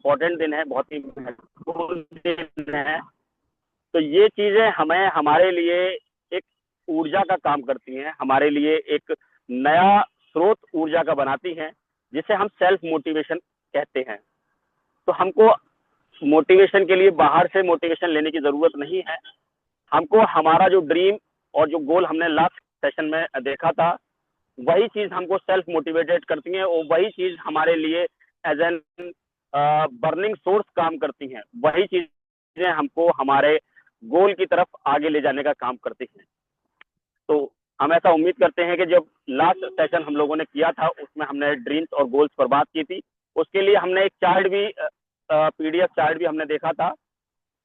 Important दिन है, बहुत ही महत्वपूर्ण दिन है। तो ये चीजें हमें हमारे लिए एक ऊर्जा का काम करती हैं, हमारे लिए एक नया स्रोत ऊर्जा का बनाती हैं, जिसे हम सेल्फ मोटिवेशन कहते हैं। तो हमको मोटिवेशन के लिए बाहर से मोटिवेशन लेने की जरूरत नहीं है। हमको हमारा जो ड्रीम और जो गोल हमने लास्ट सेशन में देखा था, वही चीज हमको सेल्फ मोटिवेटेड करती है, और वही चीज हमारे लिए एज एन बर्निंग सोर्स काम करती हैं। वही चीजें हमको हमारे गोल की तरफ आगे ले जाने का काम करती हैं। तो हम ऐसा उम्मीद करते हैं कि जब लास्ट सेशन हम लोगों ने किया था, उसमें हमने ड्रीम्स और गोल्स पर बात की थी। उसके लिए हमने एक चार्ट भी, पीडीएफ चार्ट भी हमने देखा था।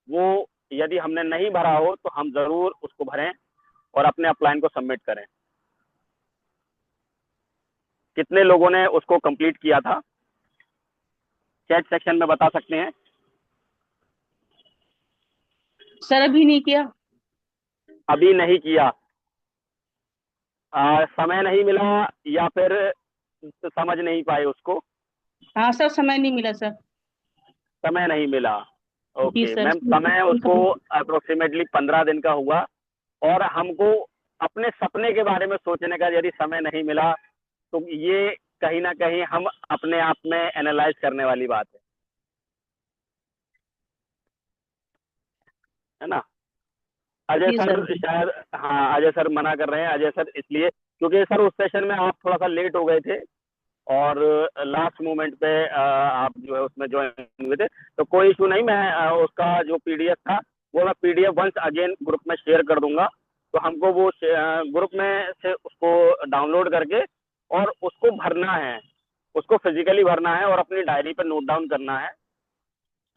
वो यदि हमने नहीं भरा हो तो हम जरूर उसको भरें और अपने अपलाइन को सबमिट करें। कितने लोगों ने उसको कंप्लीट किया था, चैट सेक्शन में बता सकते हैं। सर अभी नहीं किया। अभी नहीं किया, समय नहीं मिला या फिर समझ नहीं पाए उसको। हाँ सर, समय नहीं मिला सर। समय नहीं मिला, जी ओके सर। मैम। समय उसको अप्रोक्सीमेटली 15 दिन का हुआ, और हमको अपने सपने के बारे में सोचने का यदि समय नहीं मिला, तो ये कहीं ना कहीं हम अपने आप में एनालाइज करने वाली बात है ना। Ajay ji sir sir. शायद, हाँ अजय सर मना कर रहे हैं। अजय सर इसलिए क्योंकि सर उस सेशन में आप थोड़ा सा लेट हो गए थे, और लास्ट मोमेंट पे आप जो है उसमें ज्वाइन हुए थे। तो कोई इशू नहीं, मैं उसका जो पीडीएफ था वो मैं पीडीएफ वंस अगेन ग्रुप में शेयर कर दूंगा। तो हमको वो ग्रुप में से उसको डाउनलोड करके और उसको भरना है, उसको फिजिकली भरना है और अपनी डायरी पर नोट डाउन करना है,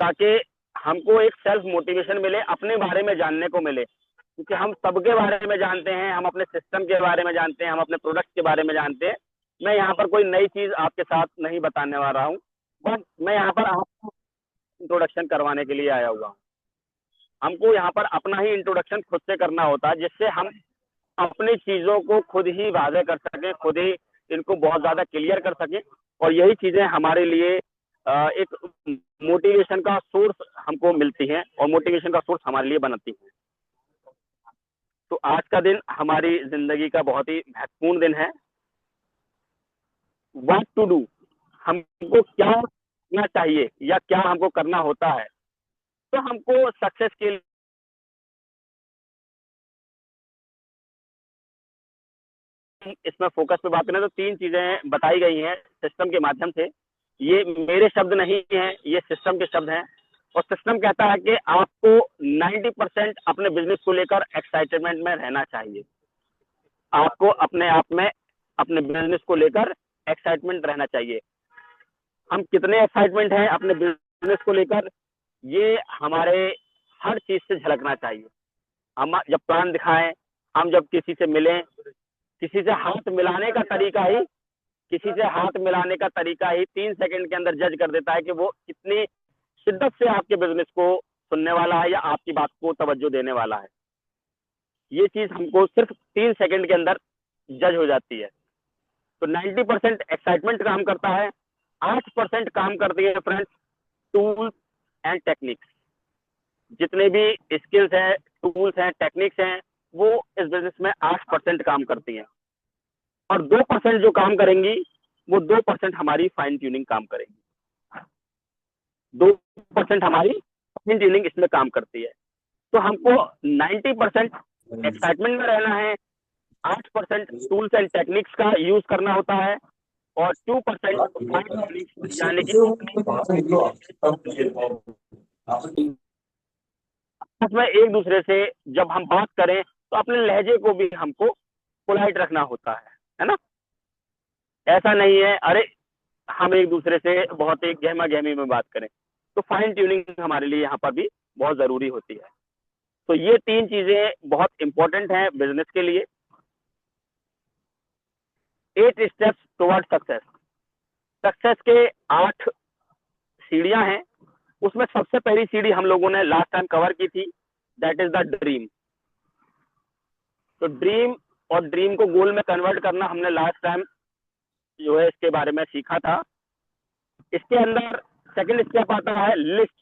ताकि हमको एक सेल्फ मोटिवेशन मिले, अपने बारे में जानने को मिले। क्योंकि हम सबके बारे में जानते हैं, हम अपने सिस्टम के बारे में जानते हैं, हम अपने प्रोडक्ट के बारे में जानते हैं। मैं यहाँ पर कोई नई चीज आपके साथ नहीं बताने वाला हूँ, बट मैं यहाँ पर आपको इंट्रोडक्शन करवाने के लिए आया हुआ हूँ। हमको यहाँ पर अपना ही इंट्रोडक्शन खुद से करना होता है, जिससे हम अपनी चीजों को खुद ही वाज़ेह कर सकें, खुद ही इनको बहुत ज्यादा क्लियर कर सकें। और यही चीजें हमारे लिए एक मोटिवेशन का सोर्स हमको मिलती हैं, और मोटिवेशन का सोर्स हमारे लिए बनती है। तो आज का दिन हमारी जिंदगी का बहुत ही महत्वपूर्ण दिन है। व्हाट टू डू, हमको क्या करना चाहिए या क्या हमको करना होता है। तो हमको सक्सेस के लिए इसमें फोकस पे बात करें तो 3 चीजें बताई गई हैं सिस्टम के माध्यम से। ये मेरे शब्द नहीं हैं, ये सिस्टम के शब्द हैं। और सिस्टम कहता है कि आपको 90% अपने बिजनेस को लेकर एक्साइटमेंट में रहना चाहिए। आपको अपने आप में अपने बिजनेस को लेकर एक्साइटमेंट रहना चाहिए। हम कितने एक्साइटमेंट हैं अपने बिजनेस को लेकर, ये हमारे हर चीज से झलकना चाहिए। हम जब प्लान दिखाएं, हम जब किसी से मिलें, किसी से हाथ मिलाने का तरीका ही, किसी से हाथ मिलाने का तरीका ही 3 सेकंड के अंदर जज कर देता है कि वो कितनी शिद्दत से आपके बिजनेस को सुनने वाला है या आपकी बात को तवज्जो देने वाला है। ये चीज हमको सिर्फ 3 सेकंड के अंदर जज हो जाती है। तो 90% एक्साइटमेंट काम करता है, 8% काम करती है फ्रेंड्स टूल्स एंड टेक्निक्स। जितने भी स्किल्स हैं, टूल्स हैं, टेक्निक्स हैं, वो इस बिजनेस में 8% काम करती हैं। और 2% जो काम करेंगी, वो 2% हमारी फाइन ट्यूनिंग काम करेगी। 2% हमारी फाइन ट्यूनिंग इसमें काम करती है। तो हमको 90% एक्साइटमेंट में रहना है, 8% टूल्स एंड टेक्निक्स का यूज करना होता है, और 2% फाइन ट्यूनिंग यानी कि अपनी आपस में एक दूसरे से जब हम बात करें तो अपने लहजे को भी हमको पोलाइट रखना होता है ना। ऐसा नहीं है अरे हम एक दूसरे से बहुत ही गहमा गहमी में बात करें। तो फाइन ट्यूनिंग हमारे लिए यहाँ पर भी बहुत जरूरी होती है। तो ये 3 चीजें बहुत इंपॉर्टेंट हैं बिजनेस के लिए। 8 स्टेप्स टुवर्ड सक्सेस। सक्सेस के 8 सीढ़ियां हैं। उसमें सबसे पहली सीढ़ी हम लोगों ने लास्ट टाइम कवर की थी, दैट इज द ड्रीम। तो ड्रीम और ड्रीम को गोल में कन्वर्ट करना हमने लास्ट टाइम जो है इसके बारे में सीखा था। इसके अंदर सेकंड स्टेप आता है लिस्ट।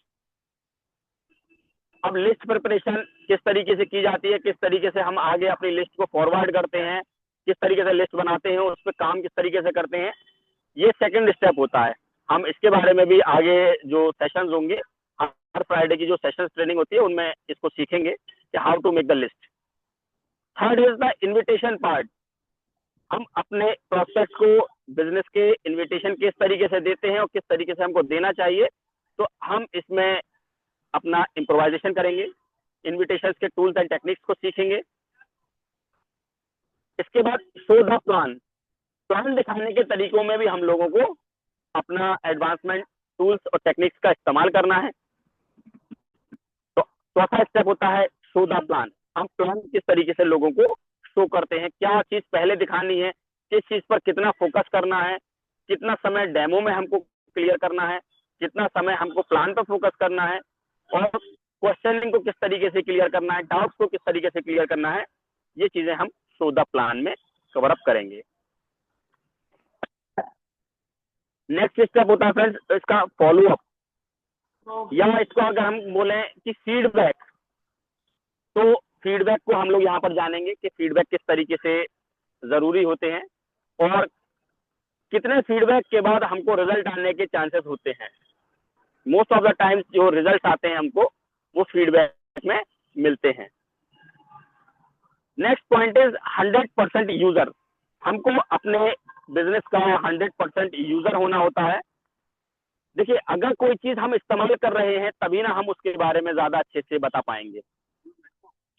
अब लिस्ट प्रिपरेशन किस तरीके से की जाती है, किस तरीके से हम आगे अपनी लिस्ट को फॉरवर्ड करते हैं, किस तरीके से लिस्ट बनाते हैं, उस पर काम किस तरीके से करते हैं, ये सेकंड स्टेप होता है। हम इसके बारे में भी आगे जो सेशंस होंगे, हर फ्राइडे की जो सेशंस ट्रेनिंग होती है उनमें इसको सीखेंगे कि how to make the list. Third is the invitation part. हम अपने प्रोस्पेक्ट को बिजनेस के इन्विटेशन किस तरीके से देते हैं और किस तरीके से हमको देना चाहिए, तो हम इसमें अपना इम्प्रोवाइजेशन करेंगे, इन्विटेशन के टूल्स एंड टेक्निक्स को सीखेंगे। इसके बाद शो द प्लान। प्लान दिखाने के तरीकों में भी हम लोगों को अपना एडवांसमेंट टूल्स और टेक्निक्स का इस्तेमाल करना है। तो चौथा स्टेप होता है शो द प्लान। हम प्लान किस तरीके से लोगों को शो करते हैं, क्या चीज पहले दिखानी है, किस चीज पर कितना फोकस करना है, कितना समय डेमो में हमको क्लियर करना है, कितना समय हमको प्लान पर फोकस करना है, और क्वेश्चनिंग को किस तरीके से क्लियर करना है, डाउट्स को किस तरीके से क्लियर करना है, ये चीजें हम शो द प्लान में कवर अप करेंगे। नेक्स्ट स्टेप होता है फ्रेंड्स इसका फॉलो अप, या इसको अगर हम बोले कि फीडबैक, तो फीडबैक को हम लोग यहाँ पर जानेंगे कि फीडबैक किस तरीके से जरूरी होते हैं और कितने फीडबैक के बाद हमको रिजल्ट आने के चांसेस होते हैं। मोस्ट ऑफ द टाइम्स जो रिजल्ट आते हैं हमको वो फीडबैक में मिलते हैं। Next point is 100% user. हमको अपने बिजनेस का 100% यूजर होना होता है। देखिए, अगर कोई चीज हम इस्तेमाल कर रहे हैं तभी ना हम उसके बारे में ज्यादा अच्छे से बता पाएंगे।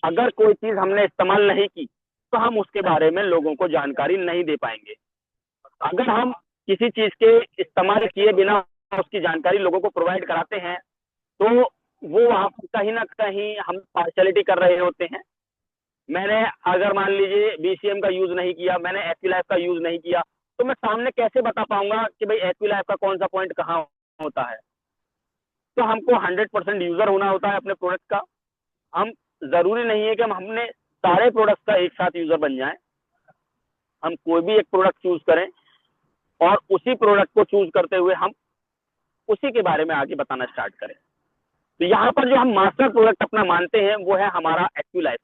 अगर कोई चीज हमने इस्तेमाल नहीं की तो हम उसके बारे में लोगों को जानकारी नहीं दे पाएंगे। अगर हम किसी चीज के इस्तेमाल किए बिना उसकी जानकारी लोगों को प्रोवाइड कराते हैं तो वो वहां कहीं ना कहीं हम पार्शलिटी कर रहे होते हैं। मैंने अगर मान लीजिए बीसीएम का यूज नहीं किया, मैंने एक्विलाइफ का यूज नहीं किया, तो मैं सामने कैसे बता पाऊंगा कि भाई एक्विलाइफ का कौन सा पॉइंट कहाँ होता है। तो हमको 100% यूजर होना होता है अपने प्रोडक्ट का। हम जरूरी नहीं है कि हम हमने सारे प्रोडक्ट का एक साथ यूजर बन जाएं। हम कोई भी एक प्रोडक्ट चूज करें और उसी प्रोडक्ट को चूज करते हुए हम उसी के बारे में आगे बताना स्टार्ट करें। तो यहाँ पर जो हम मास्टर प्रोडक्ट अपना मानते हैं वो है हमारा एक्विलाइफ,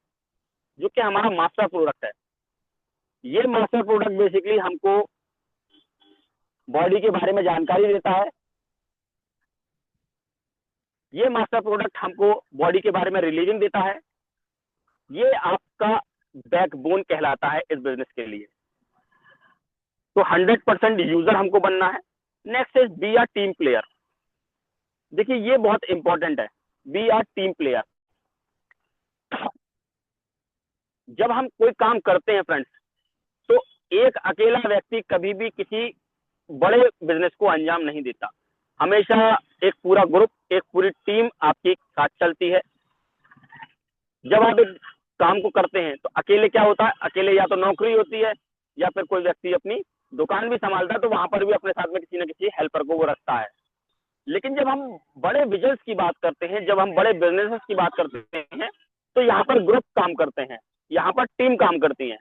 जो कि हमारा मास्टर प्रोडक्ट है। ये मास्टर प्रोडक्ट बेसिकली हमको बॉडी के बारे में जानकारी देता है। ये मास्टर प्रोडक्ट हमको बॉडी के बारे में रिलीविंग देता है। ये आपका बैकबोन कहलाता है इस बिजनेस के लिए। तो 100% यूजर हमको बनना है। Next is be are team player. देखिए, ये बहुत इंपॉर्टेंट है, बी आर टीम प्लेयर। जब हम कोई काम करते हैं फ्रेंड्स, तो एक अकेला व्यक्ति कभी भी किसी बड़े बिजनेस को अंजाम नहीं देता। हमेशा एक पूरा ग्रुप, एक पूरी टीम आपके साथ चलती है। जब आप एक काम को करते हैं तो अकेले क्या होता है, अकेले या तो नौकरी होती है या फिर कोई व्यक्ति अपनी दुकान भी संभालता है, तो वहां पर भी अपने साथ में किसी न किसी हेल्पर को वो रखता है। लेकिन जब हम बड़े बिजनेस की बात करते हैं, जब हम बड़े बिजनेसेस की बात करते हैं, तो यहाँ पर ग्रुप काम करते हैं, यहाँ पर टीम काम करती है।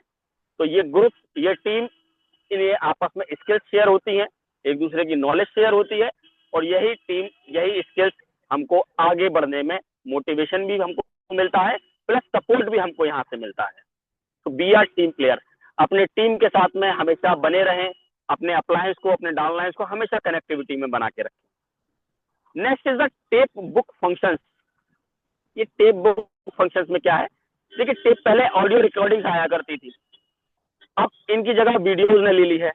तो ये ग्रुप, ये टीम, इन्हें आपस में स्किल्स शेयर होती हैं, एक दूसरे की नॉलेज शेयर होती है, और यही टीम, यही स्किल्स हमको आगे बढ़ने में मोटिवेशन भी हमको मिलता है, प्लस सपोर्ट भी हमको यहाँ से मिलता है। तो बी आर टीम प्लेयर। अपने टीम के साथ में हमेशा बने रहें, अपने अपलायंस को, अपने डाउनलाइंस को हमेशा कनेक्टिविटी में बना के रखें। Next is the tape book functions. ये टेप बुक फंक्शंस में क्या है? देखिए, टेप पहले ऑडियो रिकॉर्डिंग आया करती थी, अब इनकी जगह वीडियोज ने ले ली है।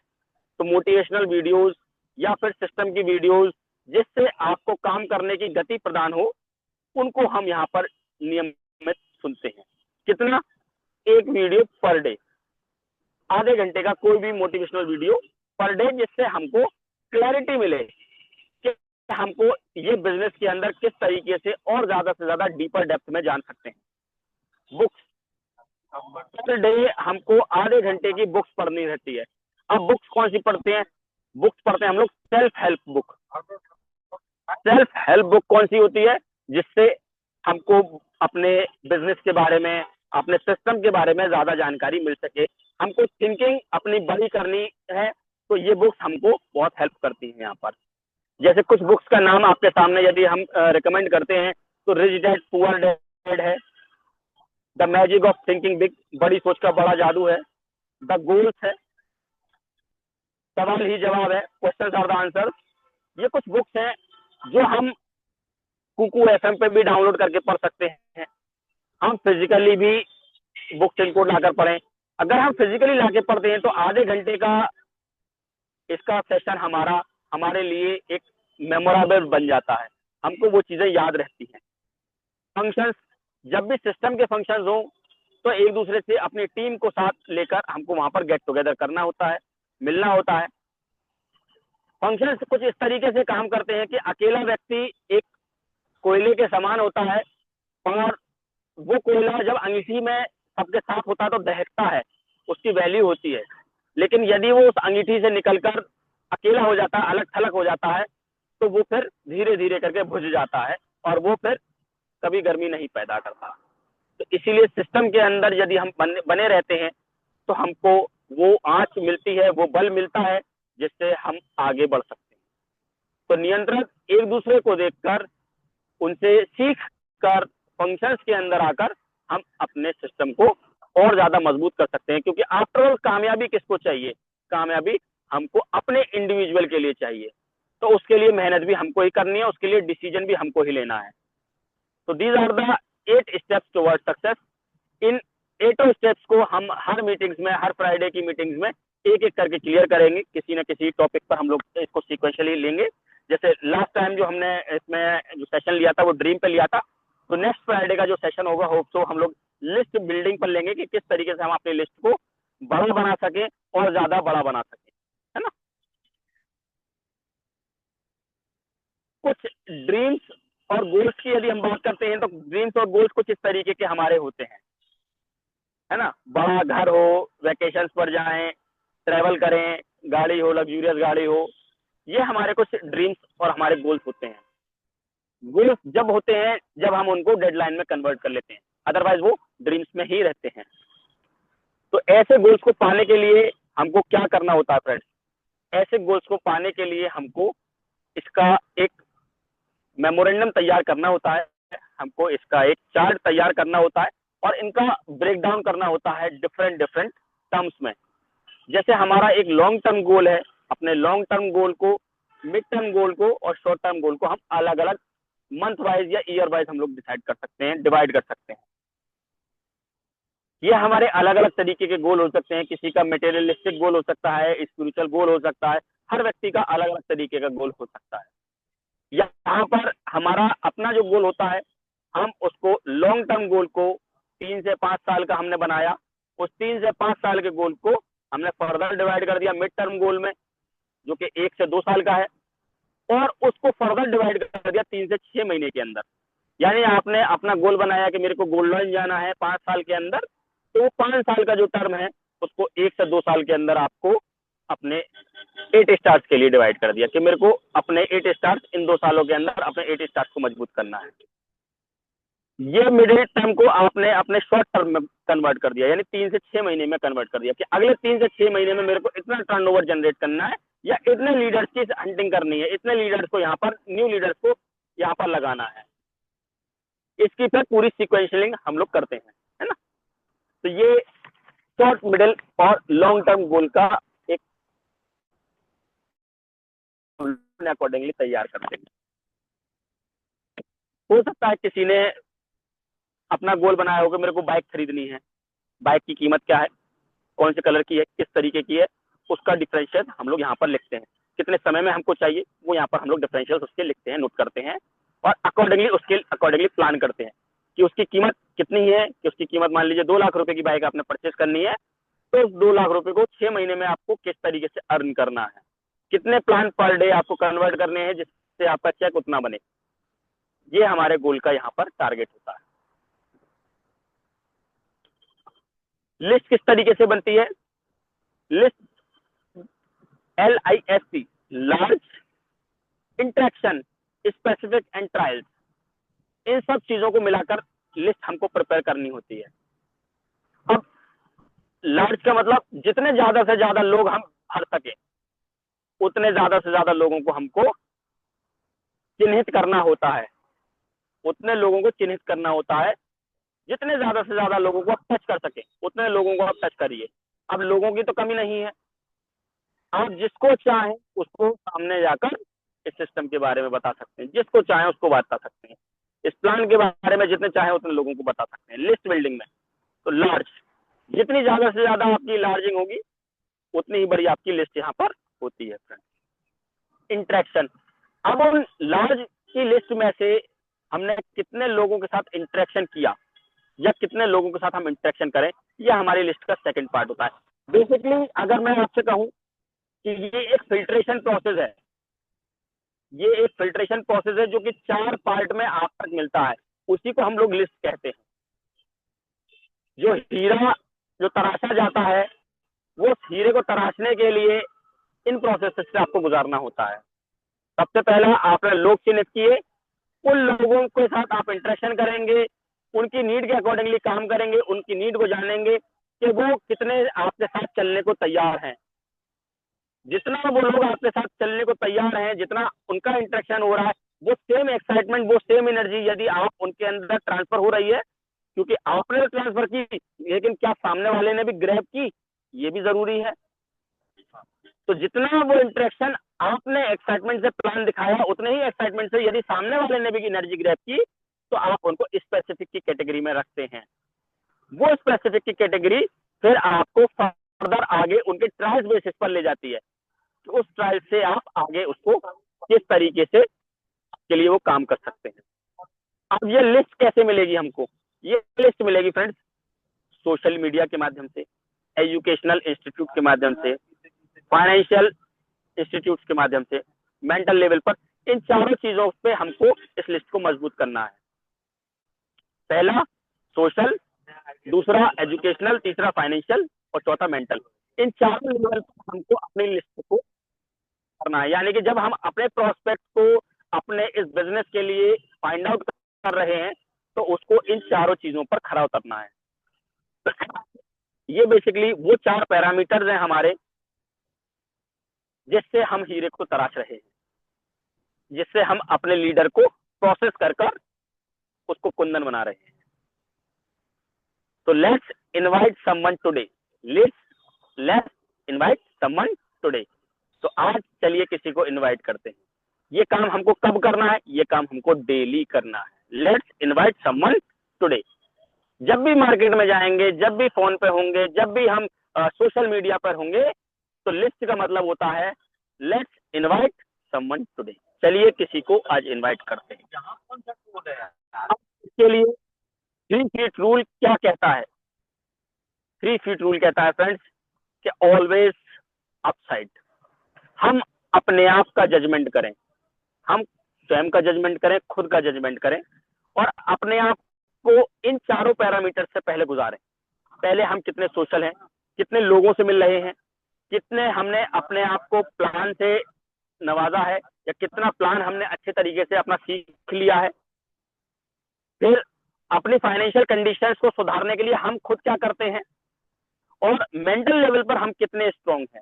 तो मोटिवेशनल वीडियोज या फिर सिस्टम की वीडियोज जिससे आपको काम करने की गति प्रदान हो, उनको हम यहाँ पर नियमित सुनते हैं। कितना? एक वीडियो पर डे, आधे घंटे का कोई भी मोटिवेशनल वीडियो पर डे, जिससे हमको क्लैरिटी मिले कि हमको ये बिजनेस के अंदर किस तरीके से और ज्यादा से ज्यादा डीपर डेप्थ में जान सकते हैं। बुक्स पर डे हमको आधे घंटे की बुक्स पढ़नी रहती है। अब बुक्स कौन सी पढ़ते हैं? बुक्स पढ़ते हैं हम लोग self help book. Self help book कौन सी होती है? जिससे हमको अपने बिजनेस के बारे में, अपने सिस्टम के बारे में ज्यादा जानकारी मिल सके। हमको थिंकिंग अपनी बड़ी करनी है, तो ये बुक्स हमको बहुत हेल्प करती हैं यहाँ पर। जैसे कुछ बुक्स का नाम आपके सामने यदि हम रिकमेंड करते हैं तो रिच डैड पुअर डैड है, the magic of thinking big, बड़ी सोच का बड़ा जादू है, द गोल्स है, सवाल ही जवाब है, क्वेश्चन आर द आंसर। ये कुछ बुक्स हैं जो हम कुकू एफएम पे भी डाउनलोड करके पढ़ सकते हैं। हम फिजिकली भी बुक्स इनको लाकर पढ़ें। अगर हम फिजिकली लाके पढ़ते हैं तो आधे घंटे का इसका सेशन हमारा हमारे लिए एक मेमोरेबल बन जाता है, हमको वो चीजें याद रहती हैं। फंक्शंस, जब भी सिस्टम के फंक्शंस हो तो एक दूसरे से अपनी टीम को साथ लेकर हमको वहां पर गेट टुगेदर करना होता है, मिलना होता है। फंक्शंस कुछ इस तरीके से काम करते हैं कि अकेला व्यक्ति एक कोयले के समान होता है और वो कोयला जब अंगीठी में सबके साथ होता है तो दहकता है, उसकी वैल्यू होती है। लेकिन यदि वो उस अंगीठी से निकलकर अकेला हो जाता है, अलग थलग हो जाता है, तो वो फिर धीरे धीरे करके बुझ जाता है और वो फिर कभी गर्मी नहीं पैदा करता। तो इसीलिए सिस्टम के अंदर यदि हम बने रहते हैं तो हमको वो आंच मिलती है, वो बल मिलता है जिससे हम आगे बढ़ सकते हैं। तो नियंत्रक एक दूसरे को देखकर, उनसे सीख कर, फंक्शंस के अंदर आकर हम अपने सिस्टम को और ज्यादा मजबूत कर सकते हैं। क्योंकि आफ्टर ऑल कामयाबी किसको चाहिए? कामयाबी हमको अपने इंडिविजुअल के लिए चाहिए, तो उसके लिए मेहनत भी हमको ही करनी है, उसके लिए डिसीजन भी हमको ही लेना है। तो these are the 8 steps toward success. इन 8 स्टेप्स को हम हर मीटिंग्स में, हर फ्राइडे की मीटिंग्स में एक एक करके क्लियर करेंगे। किसी न किसी टॉपिक पर हम लोग इसको सीक्वेंशियली लेंगे। जैसे लास्ट टाइम जो हमने इसमें जो सेशन लिया था वो ड्रीम पे लिया था, तो नेक्स्ट फ्राइडे का जो सेशन होगा होप सो हम लोग लिस्ट बिल्डिंग पर लेंगे कि किस तरीके से हम अपनी लिस्ट को बड़ा बना सके और ज्यादा बड़ा बना सके, है ना। कुछ ड्रीम्स और गोल्स की यदि हम बात करते हैं तो ड्रीम्स और गोल्स कुछ इस तरीके के हमारे होते हैं, है ना। बड़ा घर हो, वेकेशंस पर जाएं, ट्रैवल करें, गाड़ी हो, लग्जूरियस गाड़ी हो, ये हमारे कुछ ड्रीम्स और हमारे गोल्स होते हैं। गोल्स जब होते हैं जब हम उनको डेडलाइन में कन्वर्ट कर लेते हैं, अदरवाइज वो ड्रीम्स में ही रहते हैं। तो ऐसे गोल्स को पाने के लिए हमको क्या करना होता है फ्रेंड्स? ऐसे गोल्स को पाने के लिए हमको इसका एक मेमोरेंडम तैयार करना होता है, हमको इसका एक चार्ट तैयार करना होता है और इनका ब्रेक डाउन करना होता है डिफरेंट डिफरेंट टर्म्स में। जैसे हमारा एक लॉन्ग टर्म गोल है, अपने लॉन्ग टर्म गोल को, मिड टर्म गोल को और शॉर्ट टर्म गोल को हम अलग अलग मंथ वाइज या ईयर वाइज हम लोग डिसाइड कर सकते हैं, डिवाइड कर सकते हैं। ये हमारे अलग अलग तरीके के गोल हो सकते हैं। किसी का मटेरियलिस्टिक गोल हो सकता है, स्पिरिचुअल गोल हो सकता है, हर व्यक्ति का अलग अलग तरीके का गोल हो सकता है। यहाँ पर हमारा अपना जो गोल होता है, हम उसको लॉन्ग टर्म गोल को 3 से 5 साल का हमने बनाया, उस 3 से 5 साल के गोल को हमने फर्दर डिवाइड कर दिया मिड टर्म गोल में, जो कि 1 से 2 साल का है, और उसको फर्दर डिवाइड कर दिया 3 से 6 महीने के अंदर। यानी आपने अपना गोल बनाया कि मेरे को गोल्ड लोन जाना है 5 साल के अंदर, तो 5 साल का जो टर्म है उसको 1 से 2 साल के अंदर आपको अपने 8 स्टार्स के लिए डिवाइड कर दिया कि मेरे को अपने 8 स्टार्स इन 2 सालों के अंदर अपने 8 स्टार्स को मजबूत करना है। ये मिडिल टर्म को आपने अपने शॉर्ट टर्म में कन्वर्ट कर दिया, यानी 3 से 6 महीने में कन्वर्ट कर दिया कि अगले 3 से 6 महीने में मेरे को इतना टर्नओवर जनरेट करना है या इतने लीडर्स की हंटिंग करनी है, इतने लीडर्स को यहाँ पर, न्यू लीडर्स को यहाँ पर लगाना है। इसकी फिर पूरी सीक्वेंशियलिंग हम लोग करते हैं, है ना। तो ये शॉर्ट, मिडिल और लॉन्ग टर्म गोल का एक अकॉर्डिंगली तैयार करते हैं। हो सकता है किसी ने अपना गोल बनाया होगा, मेरे को बाइक खरीदनी है, बाइक की कीमत क्या है, कौन से कलर की है, किस तरीके की है, उसका डिफरेंशियल हम लोग यहाँ पर लिखते हैं। कितने समय में हमको चाहिए वो यहाँ पर हम लोग डिफरेंशियल उसके लिखते हैं, नोट करते हैं और उसके अकॉर्डिंगली प्लान करते हैं कि उसकी कीमत कितनी है। कि उसकी कीमत मान लीजिए 2 लाख रुपए की बाइक आपने परचेस करनी है, तो उस 2 लाख रुपए को 6 महीने में आपको किस तरीके से अर्न करना है, कितने प्लान पर डे आपको कन्वर्ट करने हैं जिससे आपका चेक उतना बने। ये हमारे गोल का यहाँ पर टारगेट होता है। लिस्ट किस तरीके से बनती है? List LIST, large, interaction, specific and trials, इन सब चीजों को मिलाकर लिस्ट हमको प्रिपेयर करनी होती है। अब लार्ज का मतलब जितने ज्यादा से ज्यादा लोग हम भर सके, उतने ज्यादा से ज्यादा लोगों को हमको चिन्हित करना होता है, उतने लोगों को चिन्हित करना होता है, जितने ज्यादा से ज्यादा लोगों को आप टच कर सके उतने लोगों को आप टच करिए। अब लोगों की तो कमी नहीं है, आप जिसको चाहें उसको सामने जाकर इस सिस्टम के बारे में बता सकते हैं, जिसको चाहें उसको बता सकते हैं, इस प्लान के बारे में जितने चाहें उतने लोगों को बता सकते हैं। लिस्ट बिल्डिंग में तो लार्ज, जितनी ज्यादा से ज्यादा आपकी लार्जिंग होगी उतनी ही बड़ी आपकी लिस्ट यहाँ पर होती है फ्रेंड। इंटरेक्शन, अब उन लार्ज की लिस्ट में से हमने कितने लोगों के साथ इंटरेक्शन किया या कितने लोगों के साथ हम इंटरेक्शन करें, यह हमारी लिस्ट का सेकंड पार्ट होता है। बेसिकली अगर मैं आपसे कहूं कि ये एक फिल्ट्रेशन प्रोसेस है, ये एक फिल्ट्रेशन प्रोसेस है जो कि 4 पार्ट में आप तक मिलता है, उसी को हम लोग लिस्ट कहते हैं। जो हीरा जो तराशा जाता है, वो हीरे को तराशने के लिए इन प्रोसेस से आपको गुजारना होता है। सबसे पहला आपने लोग चिन्हित किए, उन लोगों के साथ आप इंटरेक्शन करेंगे, उनकी नीड के अकॉर्डिंगली काम करेंगे, उनकी नीड को जानेंगे कि वो कितने आपके साथ चलने को तैयार हैं। जितना वो लोग आपके साथ चलने को तैयार हैं, जितना उनका इंटरेक्शन हो रहा है, वो सेम एक्साइटमेंट, वो सेम एनर्जी यदि आप उनके अंदर ट्रांसफर हो रही है, क्योंकि आपने ट्रांसफर की लेकिन क्या सामने वाले ने भी ग्रैब की, ये भी जरूरी है। तो जितना वो इंटरेक्शन आपने एक्साइटमेंट से प्लान दिखाया, उतने ही एक्साइटमेंट से यदि सामने वाले ने भी एनर्जी ग्रैब की, तो आप उनको स्पेसिफिक की कैटेगरी में रखते हैं। वो स्पेसिफिक की कैटेगरी फिर आपको फर्दर आगे उनके ट्रायल्स बेसिस पर ले जाती है, तो उस ट्रायल से आप आगे उसको किस तरीके से के लिए वो काम कर सकते हैं। अब ये लिस्ट कैसे मिलेगी हमको? ये लिस्ट मिलेगी फ्रेंड्स सोशल मीडिया के माध्यम से, एजुकेशनल इंस्टीट्यूट के माध्यम से, फाइनेंशियल इंस्टीट्यूट के माध्यम से, मेंटल लेवल पर। इन चारों चीजों पे हमको इस लिस्ट को मजबूत करना है। पहला सोशल, दूसरा एजुकेशनल, तीसरा फाइनेंशियल और चौथा मेंटल। इन चारों लेवल पर हमको अपनी लिस्ट को करना है। यानी कि जब हम अपने प्रोस्पेक्ट को अपने इस बिजनेस के लिए फाइंड आउट कर रहे हैं, तो उसको इन चारों चीजों पर खरा उतरना है। ये बेसिकली वो 4 पैरामीटर्स हैं हमारे, जिससे हम हीरे को तराश रहे हैं, जिससे हम अपने लीडर को प्रोसेस कर कर उसको कुंदन बना रहे हैं। तो let's invite someone today, let's invite someone today. तो आज चलिए किसी को इनवाइट करते हैं। ये काम हमको कब करना है? ये काम हमको डेली करना है। Let's invite someone today. जब भी मार्केट में जाएंगे, जब भी फोन पे होंगे, जब भी हम सोशल मीडिया पर होंगे, तो लिस्ट का मतलब होता है लेट्स इनवाइट समवन टुडे। चलिए किसी को आज इनवाइट करते हैं। इसके लिए 3 फीट रूल क्या कहता है? 3 फीट रूल कहता है फ्रेंड्स कि ऑलवेज अपसाइड। हम अपने आप का जजमेंट करें, हम स्वयं का जजमेंट करें, खुद का जजमेंट करें और अपने आप को इन चारों पैरामीटर से पहले गुजारें। पहले हम कितने सोशल हैं, कितने लोगों से मिल रहे हैं, कितने हमने अपने आप को प्लान से नवाजा है या कितना प्लान हमने अच्छे तरीके से अपना सीख लिया है। फिर अपनी फाइनेंशियल कंडीशंस को सुधारने के लिए हम खुद क्या करते हैं और मेंटल लेवल पर हम कितने स्ट्रांग हैं।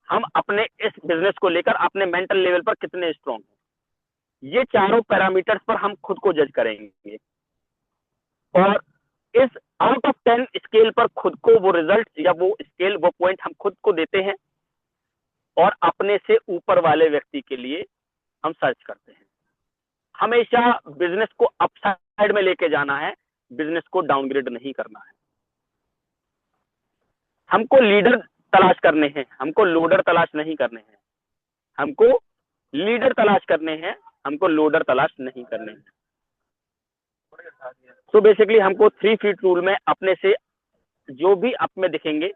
हम अपने इस बिजनेस को लेकर अपने मेंटल लेवल पर कितने स्ट्रांग हैं। ये चारों पैरामीटर्स पर हम खुद को जज करेंगे और इस आउट ऑफ 10 स्केल पर खुद को वो रिजल्ट या वो स्केल, वो पॉइंट हम खुद को देते हैं और अपने से ऊपर वाले व्यक्ति के लिए हम सर्च करते हैं। हमेशा बिजनेस को अपसाइड में लेके जाना है, बिजनेस को डाउनग्रेड नहीं करना है। हमको लीडर तलाश करने हैं, हमको लोडर तलाश नहीं करने हैं। हमको लीडर तलाश करने हैं, हमको लोडर तलाश नहीं करने हैं। तो बेसिकली हमको 3 फीट रूल में अपने से जो भी आप में दिखेंगे,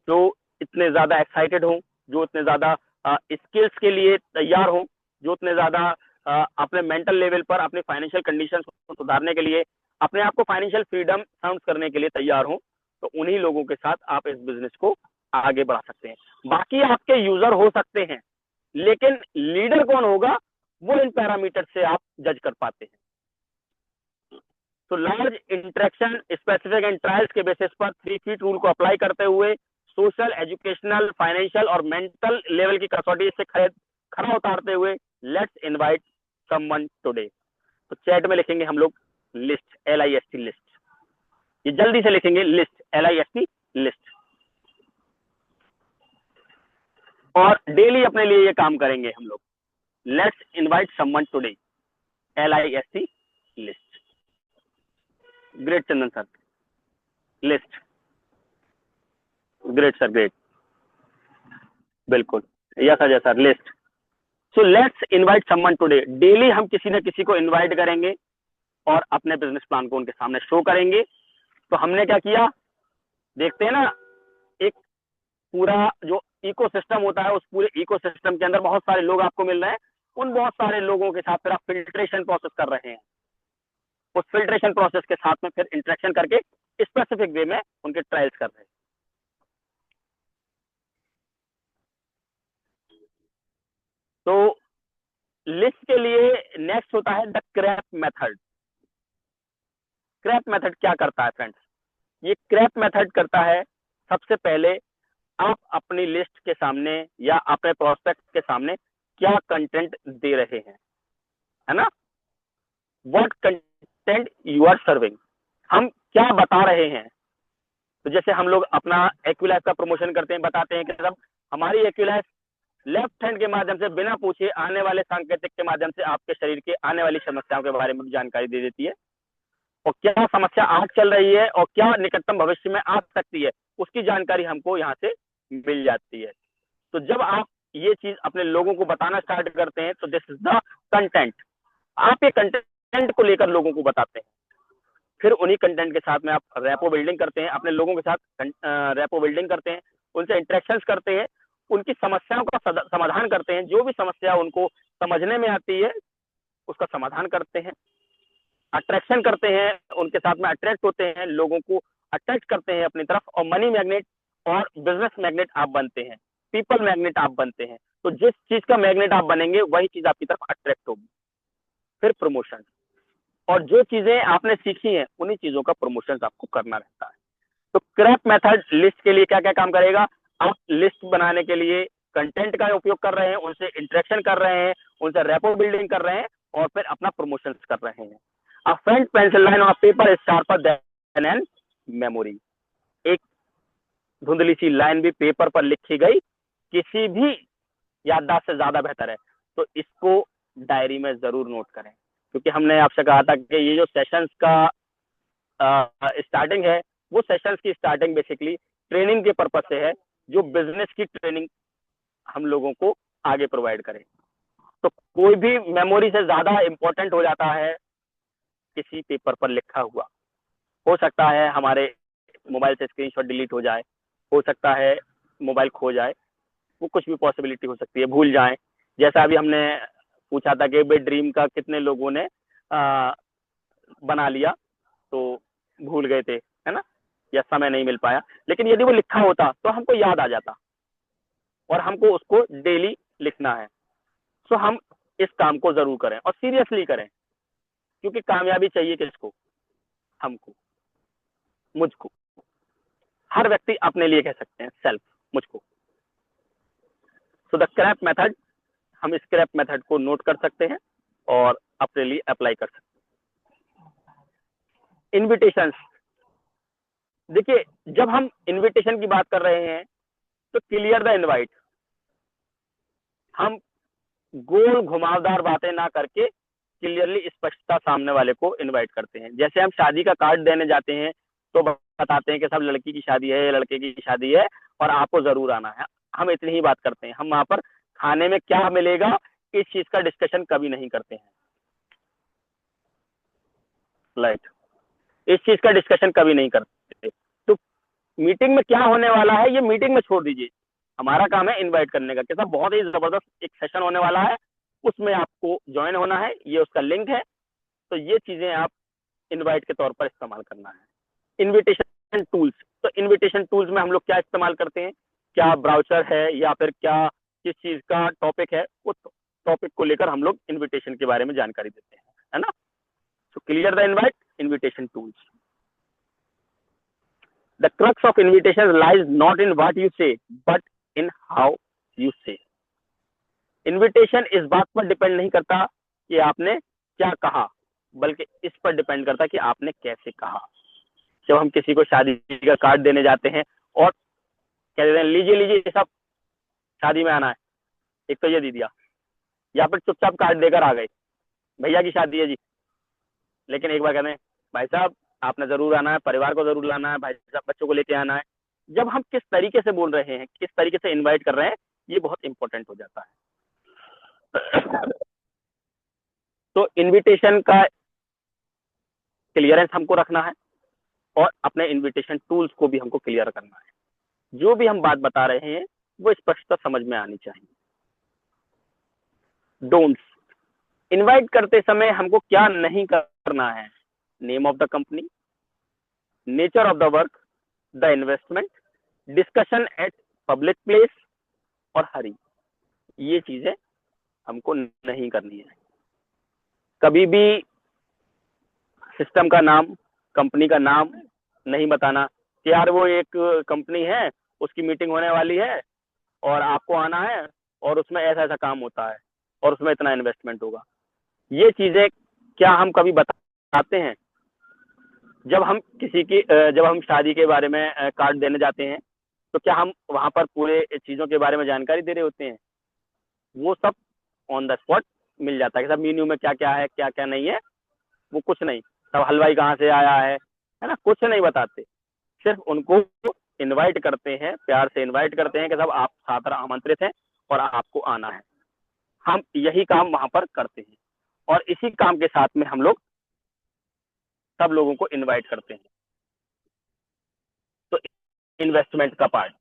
जो इतने ज्यादा एक्साइटेड हो, जो इतने ज्यादा स्किल्स के लिए तैयार हो, जो इतने ज्यादा अपने मेंटल लेवल पर अपने फाइनेंशियल कंडीशन को सुधारने के लिए, अपने आप को फाइनेंशियल फ्रीडम साउंड करने के लिए तैयार हो, तो उन्हीं लोगों के साथ आप इस बिजनेस को आगे बढ़ा सकते हैं। बाकी आपके यूजर हो सकते हैं, लेकिन लीडर कौन होगा वो इन पैरामीटर से आप जज कर पाते हैं। तो large interaction, specific and trials के बेसिस पर 3 फीट रूल को अप्लाई करते हुए सोशल, एजुकेशनल, फाइनेंशियल और मेंटल लेवल की कसौटी से खरा उतारते हुए लेट्स इनवाइट समवन टुडे। तो चैट में लिखेंगे हम लोग लिस्ट, LIST लिस्ट, ये जल्दी से लिखेंगे लिस्ट, LIST लिस्ट। और डेली अपने लिए ये काम करेंगे हम लोग, let's invite someone today, LIST list. Great Chandan sir, list, great sir, great, बिल्कुल, yes Ajay sir, list. So let's invite someone today, daily हम किसी न किसी को इनवाइट करेंगे और अपने बिजनेस प्लान को उनके सामने शो करेंगे। तो हमने क्या किया, देखते हैं ना, एक पूरा जो इकोसिस्टम होता है, उस पूरे इकोसिस्टम के अंदर बहुत सारे लोग आपको मिल रहे हैं, उन बहुत सारे लोगों के साथ फिर आप फिल्ट्रेशन प्रोसेस कर रहे हैं, उस फिल्ट्रेशन प्रोसेस के साथ में फिर इंटरेक्शन करके स्पेसिफिक वे में उनके ट्रायल्स कर रहे हैं। तो लिस्ट के लिए नेक्स्ट होता है the crap method. Crap method क्या करता है फ्रेंड्स, ये क्रैप मेथड करता है, सबसे पहले आप अपनी लिस्ट के सामने या अपने प्रोस्पेक्ट के सामने क्या कंटेंट दे रहे हैं, है ना, what content you are serving, हम क्या बता रहे हैं। तो जैसे हम लोग अपना एक्विलाइफ का प्रमोशन करते हैं, बताते हैं कि सब हमारी एक्विलाइफ लेफ्ट हैंड के माध्यम से बिना पूछे आने वाले सांकेतिक के माध्यम से आपके शरीर के आने वाली समस्याओं के बारे में जानकारी दे देती है, और क्या समस्या आज चल रही है और क्या निकटतम भविष्य में आ सकती है, उसकी जानकारी हमको यहाँ से मिल जाती है। तो जब आप ये चीज अपने लोगों को बताना स्टार्ट करते हैं, तो दिस इज द कंटेंट, आप ये कंटेंट को लेकर लोगों को बताते हैं, फिर उन्हीं कंटेंट के साथ में आप रैपो बिल्डिंग करते हैं, अपने लोगों के साथ रैपो बिल्डिंग करते हैं, उनसे इंटरेक्शंस करते हैं, उनकी समस्याओं का समाधान करते हैं, जो भी समस्या उनको समझने में आती है उसका समाधान करते हैं, अट्रैक्शन करते हैं, उनके साथ में अट्रैक्ट होते हैं, लोगों को अट्रैक्ट करते हैं अपनी तरफ, और मनी मैग्नेट और बिजनेस मैग्नेट आप बनते हैं, पीपल मैग्नेट आप बनते हैं। तो जिस चीज का मैग्नेट आप बनेंगे वही चीज आपकी तरफ अट्रैक्ट होगी। फिर प्रमोशन, और जो चीजें आपने सीखी हैं उन्हीं चीजों का प्रमोशन आपको करना रहता है। तो क्रैप मेथड लिस्ट के लिए क्या क्या काम करेगा, आप लिस्ट बनाने के लिए कंटेंट का उपयोग कर रहे हैं, उनसे इंटरेक्शन कर रहे हैं, उनसे रैपो बिल्डिंग कर रहे हैं, और फिर अपना प्रमोशन कर रहे हैं। A front pencil line on paper is sharper than an memory। एक धुंधली सी लाइन भी पेपर पर लिखी गई किसी भी याददाश्त से ज्यादा बेहतर है। तो इसको डायरी में जरूर नोट करें, क्योंकि हमने आपसे कहा था कि ये जो सेशंस का स्टार्टिंग है, वो सेशंस की स्टार्टिंग बेसिकली ट्रेनिंग के पर्पज से है, जो बिजनेस की ट्रेनिंग हम लोगों को आगे प्रोवाइड करें। तो कोई भी मेमोरी से ज्यादा इंपॉर्टेंट हो जाता है किसी पेपर पर लिखा हुआ। हो सकता है हमारे मोबाइल से स्क्रीनशॉट डिलीट हो जाए, हो सकता है मोबाइल खो जाए, वो कुछ भी पॉसिबिलिटी हो सकती है, भूल जाएं। जैसा अभी हमने पूछा था कि भाई ड्रीम का कितने लोगों ने बना लिया तो भूल गए थे, है ना, या समय नहीं मिल पाया, लेकिन यदि वो लिखा होता तो हमको याद आ जाता, और हमको उसको डेली लिखना है। सो हम इस काम को जरूर करें और सीरियसली करें, क्योंकि कामयाबी चाहिए किसको, हमको, मुझको, हर व्यक्ति अपने लिए कह सकते हैं सेल्फ, मुझको। सो द क्रैप मेथड, हम स्क्रैप मेथड को नोट कर सकते हैं और अपने लिए अप्लाई कर सकते हैं। इनविटेशंस, देखिए जब हम इनविटेशन की बात कर रहे हैं तो क्लियर द इनवाइट, हम गोल घुमावदार बातें ना करके क्लियरली स्पष्टता सामने वाले को इनवाइट करते हैं। जैसे हम शादी का कार्ड देने जाते हैं तो बताते हैं कि सब लड़की की शादी है, लड़के की शादी है और आपको जरूर आना है, हम इतनी ही बात करते हैं। हम वहां पर खाने में क्या मिलेगा इस चीज का डिस्कशन कभी नहीं करते हैं, राइट, इस चीज का डिस्कशन कभी नहीं करते। तो मीटिंग में क्या होने वाला है ये मीटिंग में छोड़ दीजिए, हमारा काम है इनवाइट करने का। कैसा बहुत ही जबरदस्त एक सेशन होने वाला है, उसमें आपको ज्वाइन होना है, ये उसका लिंक है। तो ये चीजें आप इनवाइट के तौर पर इस्तेमाल करना है। इनविटेशन टूल्स, तो इनविटेशन टूल्स में हम लोग क्या इस्तेमाल करते हैं, क्या ब्राउचर है या फिर क्या किस चीज का टॉपिक है, उस टॉपिक को लेकर हम लोग इनविटेशन के बारे में जानकारी देते हैं, है ना। So clear the invite, invitation tools. The crux of invitation lies not in what you say, but in how you say। Invitation इस बात पर डिपेंड नहीं करता कि आपने क्या कहा, बल्कि इस पर डिपेंड करता कि आपने कैसे कहा। जब हम किसी को शादी का कार्ड देने जाते हैं और कह देते हैं लीजिए लीजिए सब शादी में आना है, एक तो ये दे दिया, या फिर चुपचाप कार्ड देकर आ गए, भैया की शादी है जी, लेकिन एक बार कहते हैं भाई साहब आपने जरूर आना है, परिवार को जरूर लाना है, भाई साहब बच्चों को लेके आना है। जब हम किस तरीके से बोल रहे हैं, किस तरीके से इनवाइट कर रहे हैं, ये बहुत इंपॉर्टेंट हो जाता है। तो इनविटेशन का क्लियरेंस हमको रखना है और अपने इनविटेशन टूल्स को भी हमको क्लियर करना है। जो भी हम बात बता रहे हैं वो स्पष्टता समझ में आनी चाहिए। डोंट्स, इनवाइट करते समय हमको क्या नहीं करना है? Name of the company, nature of the work, the investment, discussion eight public place और हरी। ये चीजें हमको नहीं करनी है। कभी भी सिस्टम का नाम, कंपनी का नाम नहीं बताना कि यार वो एक कंपनी है, उसकी मीटिंग होने वाली है और आपको आना है और उसमें ऐसा ऐसा काम होता है और उसमें इतना इन्वेस्टमेंट होगा। ये चीजें क्या हम कभी बताते हैं? जब हम शादी के बारे में कार्ड देने जाते हैं तो क्या हम वहां पर पूरे चीजों के बारे में जानकारी दे रहे होते हैं? वो सब ऑन द स्पॉट मिल जाता है कि सब मेन्यू में क्या क्या है, क्या क्या नहीं है, वो कुछ नहीं, सब हलवाई कहाँ से आया है ना, कुछ नहीं बताते। सिर्फ उनको इनवाइट करते हैं, प्यार से इनवाइट करते हैं कि सब आप सादर आमंत्रित हैं और आपको आना है। हम यही काम वहां पर करते हैं और इसी काम के साथ में हम लोग सब लोगों को इनवाइट करते हैं। तो इन्वेस्टमेंट का part,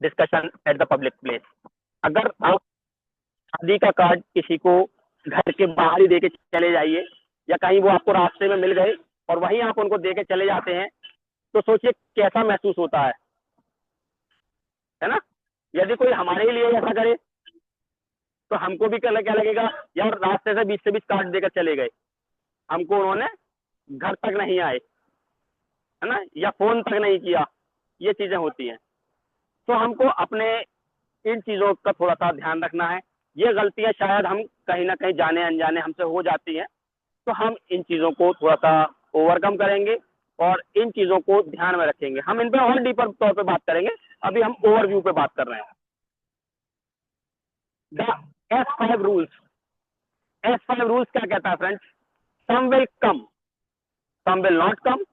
discussion at the public place. अगर आप शादी का कार्ड किसी को घर के बाहर ही देके चले जाइए या कहीं वो आपको रास्ते में मिल गए और वहीं आप उनको देके चले जाते हैं, तो सोचिए कैसा महसूस होता है ना। यदि कोई हमारे लिए ऐसा करे तो हमको भी क्या लगेगा, यार रास्ते से बीच कार्ड देकर चले गए, हमको उन्होंने घर तक नहीं आए, है ना, या फोन तक नहीं किया। ये चीजें होती हैं। तो हमको अपने इन चीजों का थोड़ा सा ध्यान रखना है। ये गलतियां शायद हम कहीं ना कहीं जाने अनजाने हमसे हो जाती हैं, तो हम इन चीजों को थोड़ा सा ओवरकम करेंगे और इन चीजों को ध्यान में रखेंगे। हम इन पे और डीपर तौर पे बात करेंगे, अभी हम ओवरव्यू पे बात कर रहे हैं। The S5 rules. S5 rules क्या कहता है friends? Some will come, some will not come,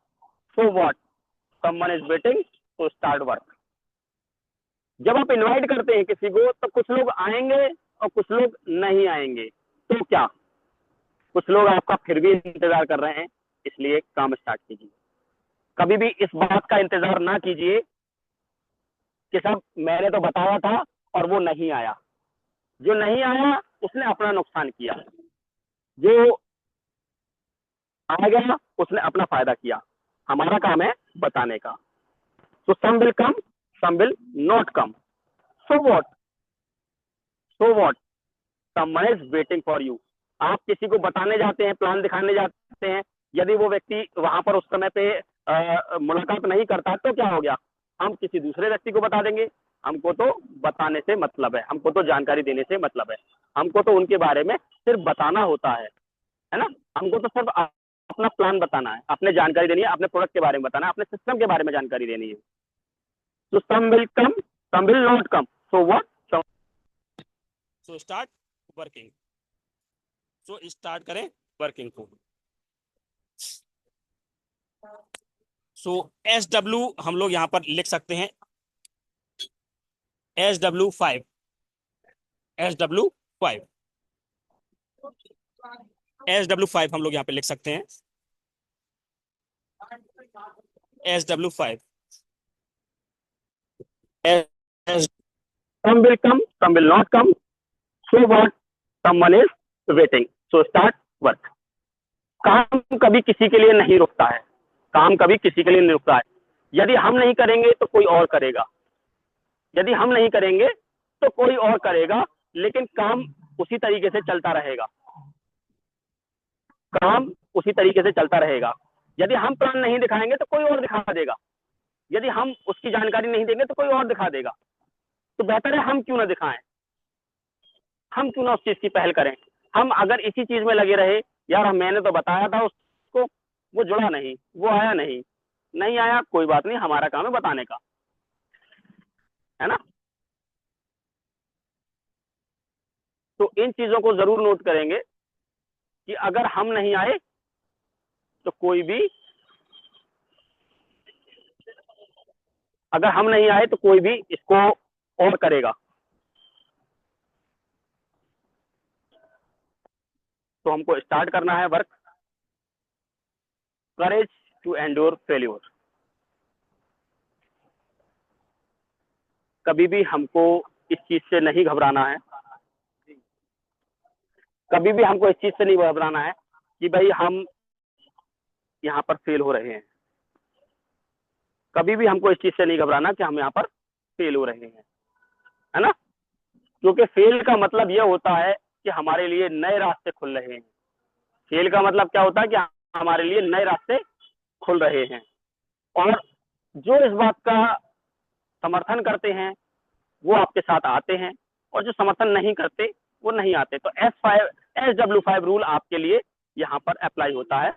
so what, someone is waiting, तो स्टार्ट वर्क। जब आप इनवाइट करते हैं किसी को तो कुछ लोग आएंगे और कुछ लोग नहीं आएंगे, तो क्या? कुछ लोग आपका फिर भी इंतजार कर रहे हैं, इसलिए काम स्टार्ट कीजिए। कभी भी इस बात का इंतजार ना कीजिए कि सब मैंने तो बताया था और वो नहीं आया। जो नहीं आया उसने अपना नुकसान किया, जो आ गया उसने अपना फायदा किया। हमारा काम है बताने का। तो some will come, some will not come, so what, so what, someone is waiting for you. आप किसी को बताने जाते हैं, प्लान दिखाने जाते हैं, यदि वो व्यक्ति वहां पर उस समय पे मुलाकात नहीं करता तो क्या हो गया? हम किसी दूसरे व्यक्ति को बता देंगे। हमको तो बताने से मतलब है, हमको तो जानकारी देने से मतलब है, हमको तो उनके बारे में सिर्फ बताना होता है ना। हमको तो सिर्फ अपना प्लान बताना है, अपने जानकारी देनी है, अपने प्रोडक्ट के बारे में बताना है, अपने सिस्टम के बारे में जानकारी देनी है। तो some will come, some will not come, so what, so start working. So start करें वर्किंग को। सो SW हम लोग यहां पर लिख सकते हैं SW5, SW5, SW5 हम लोग यहां पे लिख सकते हैं SW5। Some will come, some will not come, so what, someone is waiting, so start work। काम कभी किसी के लिए नहीं रुकता है, काम कभी किसी के लिए नहीं रुकता है। यदि हम नहीं करेंगे तो कोई और करेगा, यदि हम नहीं करेंगे तो कोई और करेगा, लेकिन काम उसी तरीके से चलता रहेगा, काम उसी तरीके से चलता रहेगा। यदि हम प्लान नहीं दिखाएंगे तो कोई और दिखा देगा, यदि हम उसकी जानकारी नहीं देंगे तो कोई और दिखा देगा। तो बेहतर है हम क्यों ना दिखाएं, हम क्यों ना उस चीज की पहल करें। हम अगर इसी चीज में लगे रहे, यार मैंने तो बताया था उसको, वो जुड़ा नहीं, वो आया नहीं, नहीं आया कोई बात नहीं, हमारा काम है बताने का, है ना। तो इन चीजों को जरूर नोट करेंगे कि अगर हम नहीं आए तो कोई भी, अगर हम नहीं आए तो कोई भी इसको और करेगा। तो हमको स्टार्ट करना है work. Courage to endure failure. कभी भी हमको इस चीज से नहीं घबराना है, कभी भी हमको इस चीज से नहीं घबराना है कि भाई हम यहाँ पर फेल हो रहे हैं। कभी भी हमको इस चीज से नहीं घबराना कि हम यहाँ पर फेल हो रहे हैं, है ना। क्योंकि फेल का मतलब यह होता है कि हमारे लिए नए रास्ते खुल रहे हैं। फेल का मतलब क्या होता है कि हमारे लिए नए रास्ते खुल रहे हैं। और जो इस बात का समर्थन करते हैं वो आपके साथ आते हैं, और जो समर्थन नहीं करते वो नहीं आते। तो SW5 रूल आपके लिए यहाँ पर अप्लाई होता है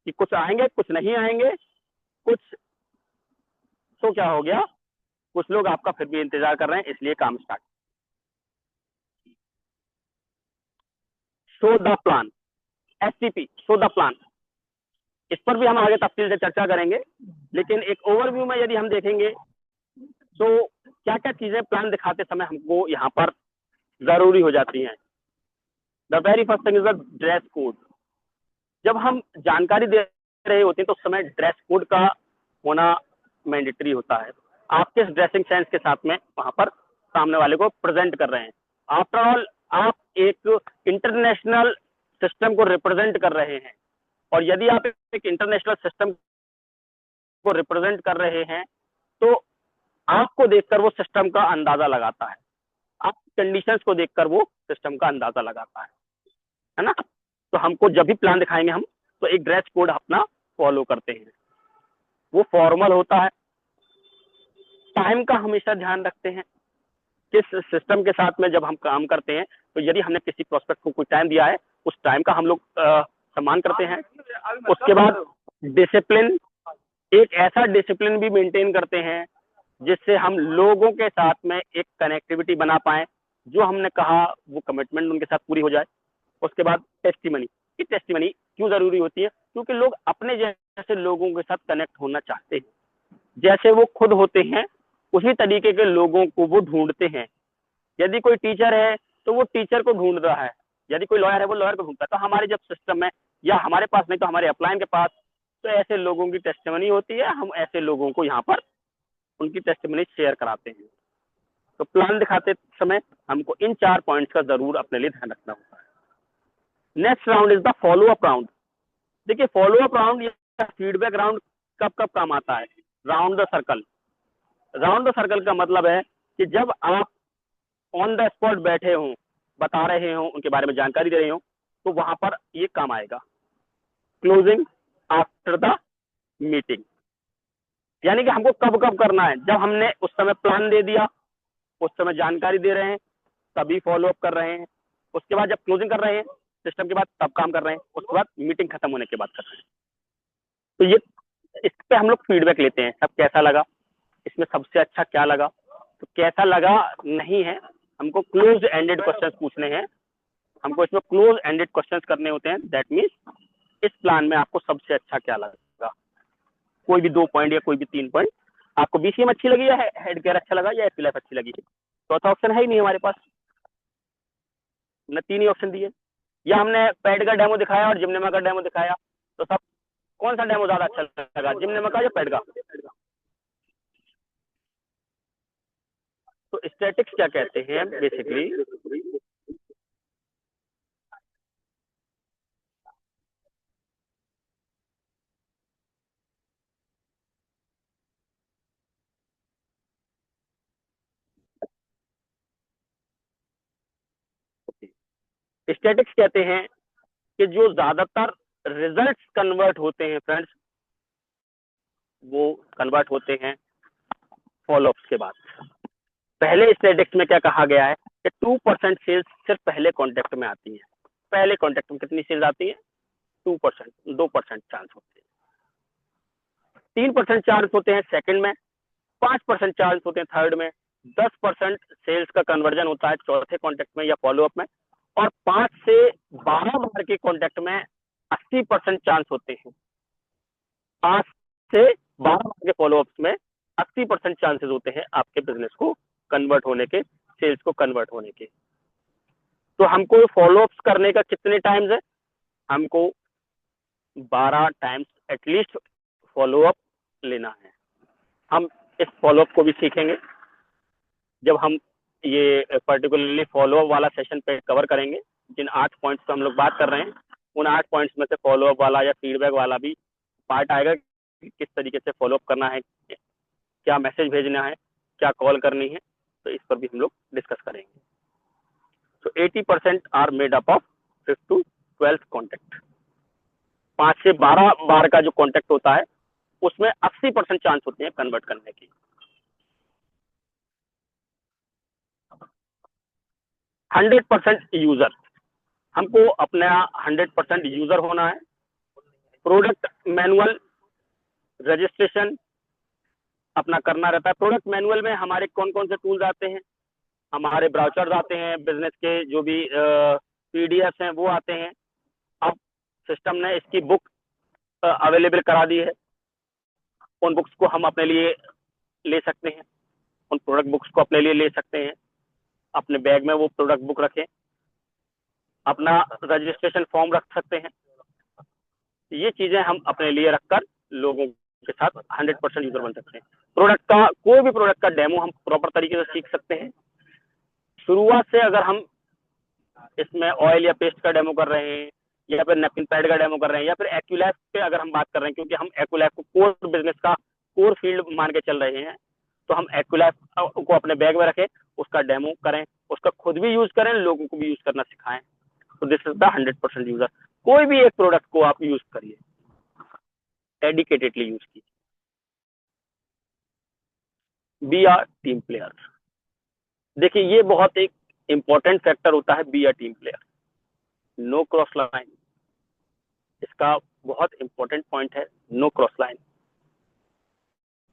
कि कुछ आएंगे, कुछ नहीं आएंगे, कुछ तो क्या हो गया, कुछ लोग आपका फिर भी इंतजार कर रहे हैं, इसलिए काम start. Show the plan, STP, show the plan. इस पर भी हम आगे तफसील से चर्चा करेंगे, लेकिन एक ओवरव्यू में यदि हम देखेंगे तो क्या क्या चीजें प्लान दिखाते समय हमको यहाँ पर जरूरी हो जाती हैं। The very first thing is the dress code. जब हम जानकारी दे रहे होते हैं तो उस समय ड्रेस कोड का होना मैंडेटरी होता है। आप किस ड्रेसिंग सेंस के साथ में वहां पर सामने वाले को प्रेजेंट कर रहे हैं। आफ्टर ऑल आप एक इंटरनेशनल सिस्टम को रिप्रेजेंट कर रहे हैं, और यदि आप एक इंटरनेशनल सिस्टम को रिप्रेजेंट कर रहे हैं तो आपको देखकर वो सिस्टम का अंदाजा लगाता है, आप कंडीशंस को देखकर वो सिस्टम का अंदाजा लगाता है ना। तो हमको जब भी प्लान दिखाएंगे हम, तो एक ड्रेस कोड अपना फॉलो करते हैं, वो फॉर्मल होता है। टाइम का हमेशा ध्यान रखते हैं। किस सिस्टम के साथ में जब हम काम करते हैं, तो यदि हमने किसी प्रोस्पेक्ट को कोई टाइम दिया है, उस टाइम का हम लोग सम्मान करते हैं। उसके बाद डिसिप्लिन, एक ऐसा डिसिप्लिन भी मेंटेन करते हैं जिससे हम लोगों के साथ में एक कनेक्टिविटी बना पाए, जो हमने कहा वो कमिटमेंट उनके साथ पूरी हो जाए। उसके बाद टेस्टिमनी। ये टेस्टिमनी क्यों जरूरी होती है? क्योंकि लोग अपने जैसे लोगों के साथ कनेक्ट होना चाहते हैं। जैसे वो खुद होते हैं उसी तरीके के लोगों को वो ढूंढते हैं। यदि कोई टीचर है तो वो टीचर को ढूंढ रहा है, यदि कोई लॉयर है वो लॉयर को ढूंढता है। तो हमारे जब सिस्टम में, या हमारे पास नहीं तो हमारे अपलाइन के पास, तो ऐसे लोगों की टेस्टिमनी होती है। हम ऐसे लोगों को यहाँ पर उनकी टेस्टिमनी शेयर कराते हैं। तो प्लान दिखाते समय हमको इन 4 पॉइंट्स का जरूर अपने लिए ध्यान रखना होता है। Next round is the follow up round. देखिए फॉलो अप राउंड या फीडबैक राउंड कब कब काम आता है? Round the circle. Round the circle का मतलब है कि जब आप ऑन द स्पॉट बैठे हों, बता रहे हों, उनके बारे में जानकारी दे रहे हों, तो वहां पर ये काम आएगा। क्लोजिंग आफ्टर द मीटिंग, यानी कि हमको कब कब करना है। जब हमने उस समय प्लान दे दिया, उस समय जानकारी दे रहे हैं, तभी फॉलो अप कर रहे हैं। उसके बाद जब क्लोजिंग कर रहे हैं सिस्टम के बाद, तब काम कर रहे हैं। उसके बाद मीटिंग खत्म होने के बाद कर रहे हैं। तो ये इस पे हम लोग फीडबैक लेते हैं, सब कैसा लगा, इसमें सबसे अच्छा क्या लगा। तो कैसा लगा नहीं है, हमको क्लोज एंडेड क्वेश्चंस पूछने हैं। हमको इसमें क्लोज एंडेड क्वेश्चंस करने होते हैं। दैट मीन्स इस प्लान में आपको सबसे अच्छा क्या लगा। कोई भी 2 पॉइंट या कोई भी 3 पॉइंट। आपको BCM अच्छी लगी, या हेड केयर अच्छा लगा, या एफिलाइफ अच्छी लगी। चौथा ऑप्शन है ही नहीं हमारे पास, हमने 3 ही ऑप्शन दिए। या हमने पैड का डेमो दिखाया और जिमनेमा का डेमो दिखाया, तो सब कौन सा डेमो ज्यादा अच्छा लगा, जिमनेमा का या पैड का? तो स्टैटिक्स क्या कहते हैं बेसिकली, स्टैटिक्स कहते हैं कि जो ज्यादातर रिजल्ट्स कन्वर्ट होते हैं फ्रेंड्स, वो कन्वर्ट होते हैं फॉलोअप्स के बाद। पहले स्टैटिस्टिक्स में क्या कहा गया है कि 2% सेल्स सिर्फ पहले कॉन्टेक्ट में आती है। पहले कॉन्टेक्ट में कितनी सेल्स आती है? 2%, 2% चांस होते हैं, 3% चांस होते हैं सेकंड में, 5% चांस होते हैं थर्ड में, 10% सेल्स का कन्वर्जन होता है चौथे कॉन्टेक्ट में या फॉलोअप में, और 5 से 12 बार के कॉन्टेक्ट में 80% चांस होते हैं। 5 से 12 बार के फॉलोअप्स में 80% चांसेस होते हैं आपके बिजनेस को कन्वर्ट होने के, सेल्स को कन्वर्ट होने के। तो हमको फॉलोअप्स करने का कितने टाइम्स है? हमको 12 टाइम्स एटलीस्ट फॉलोअप लेना है। हम इस फॉलोअप को भी सीखेंगे जब हम ये पर्टिकुलरली फॉलोअप वाला सेशन पे कवर करेंगे। जिन 8 पॉइंट्स पे हम लोग बात कर रहे हैं, उन 8 पॉइंट्स में से फॉलोअप वाला या फीडबैक वाला भी पार्ट आएगा कि किस तरीके से फॉलोअप करना है, क्या मैसेज भेजना है, क्या कॉल करनी है, तो इस पर भी हम लोग डिस्कस करेंगे। तो 80% are made up of 5th to 12th contact. 5 से 12 बार का जो कॉन्टेक्ट होता है उसमें 80% चांस होते हैं कन्वर्ट करने की। 100% यूजर, हमको अपना 100% यूजर होना है। प्रोडक्ट मैनुअल रजिस्ट्रेशन अपना करना रहता है। प्रोडक्ट मैनुअल में हमारे कौन कौन से टूल्स आते हैं? हमारे ब्राउचर्स आते हैं, बिजनेस के जो भी पीडीएफ हैं वो आते हैं। अब सिस्टम ने इसकी बुक अवेलेबल करा दी है, उन बुक्स को हम अपने लिए ले सकते हैं, उन प्रोडक्ट बुक्स को अपने लिए ले सकते हैं। अपने बैग में वो प्रोडक्ट बुक रखें, अपना रजिस्ट्रेशन फॉर्म रख सकते हैं। ये चीजें हम अपने लिए रखकर लोगों के साथ 100% यूजर बन सकते हैं। प्रोडक्ट का कोई भी प्रोडक्ट का डेमो हम प्रॉपर तरीके से सीख सकते हैं। शुरुआत से अगर हम इसमें ऑयल या पेस्ट का डेमो कर रहे हैं, या फिर नेपकिन पैड का डेमो कर रहे हैं, या फिर एक्यूलैब पे अगर हम बात कर रहे हैं, क्योंकि हम एक्यूलैब को कोर बिजनेस का कोर फील्ड मान के चल रहे हैं, तो हम एक्यूलैब को अपने बैग में रखें, उसका डेमो करें, उसका खुद भी यूज करें, लोगों को भी यूज करना सिखाएं। तो दिस इज द 100% यूजर। कोई भी एक प्रोडक्ट को आप यूज करिए, डेडिकेटेडली यूज कीजिए। Be are team player. देखिए, ये बहुत एक इंपॉर्टेंट फैक्टर होता है, be are team player. No cross line, इसका बहुत इंपॉर्टेंट पॉइंट है। No cross line.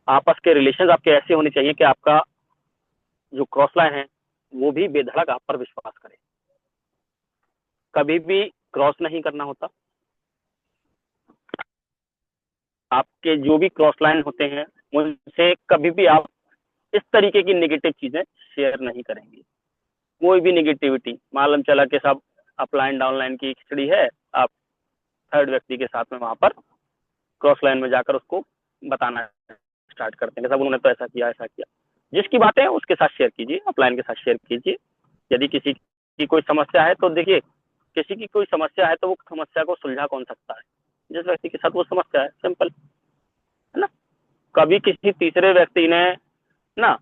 आपस के रिलेशन आपके ऐसे होने चाहिए कि आपका जो क्रॉस लाइन है वो भी बेधड़क आप पर विश्वास करे। कभी भी क्रॉस नहीं करना होता। आपके जो भी क्रॉस लाइन होते हैं उनसे कभी भी आप इस तरीके की नेगेटिव चीजें शेयर नहीं करेंगे। कोई भी नेगेटिविटी, मालूम चला कि सब अपलाइन डाउनलाइन की खिचड़ी है, आप थर्ड व्यक्ति के साथ में वहां पर क्रॉस लाइन में जाकर उसको बताना स्टार्ट करते हैं, सब उन्होंने तो ऐसा किया ऐसा किया। जिसकी बातें हैं उसके साथ शेयर कीजिए, अपलाइन के साथ शेयर कीजिए। यदि किसी की कोई समस्या है तो देखिए, किसी की कोई समस्या है तो वो समस्या को सुलझा कौन सकता है? जिस व्यक्ति के साथ वो समस्या है, सिंपल है ना। कभी किसी तीसरे व्यक्ति ने ना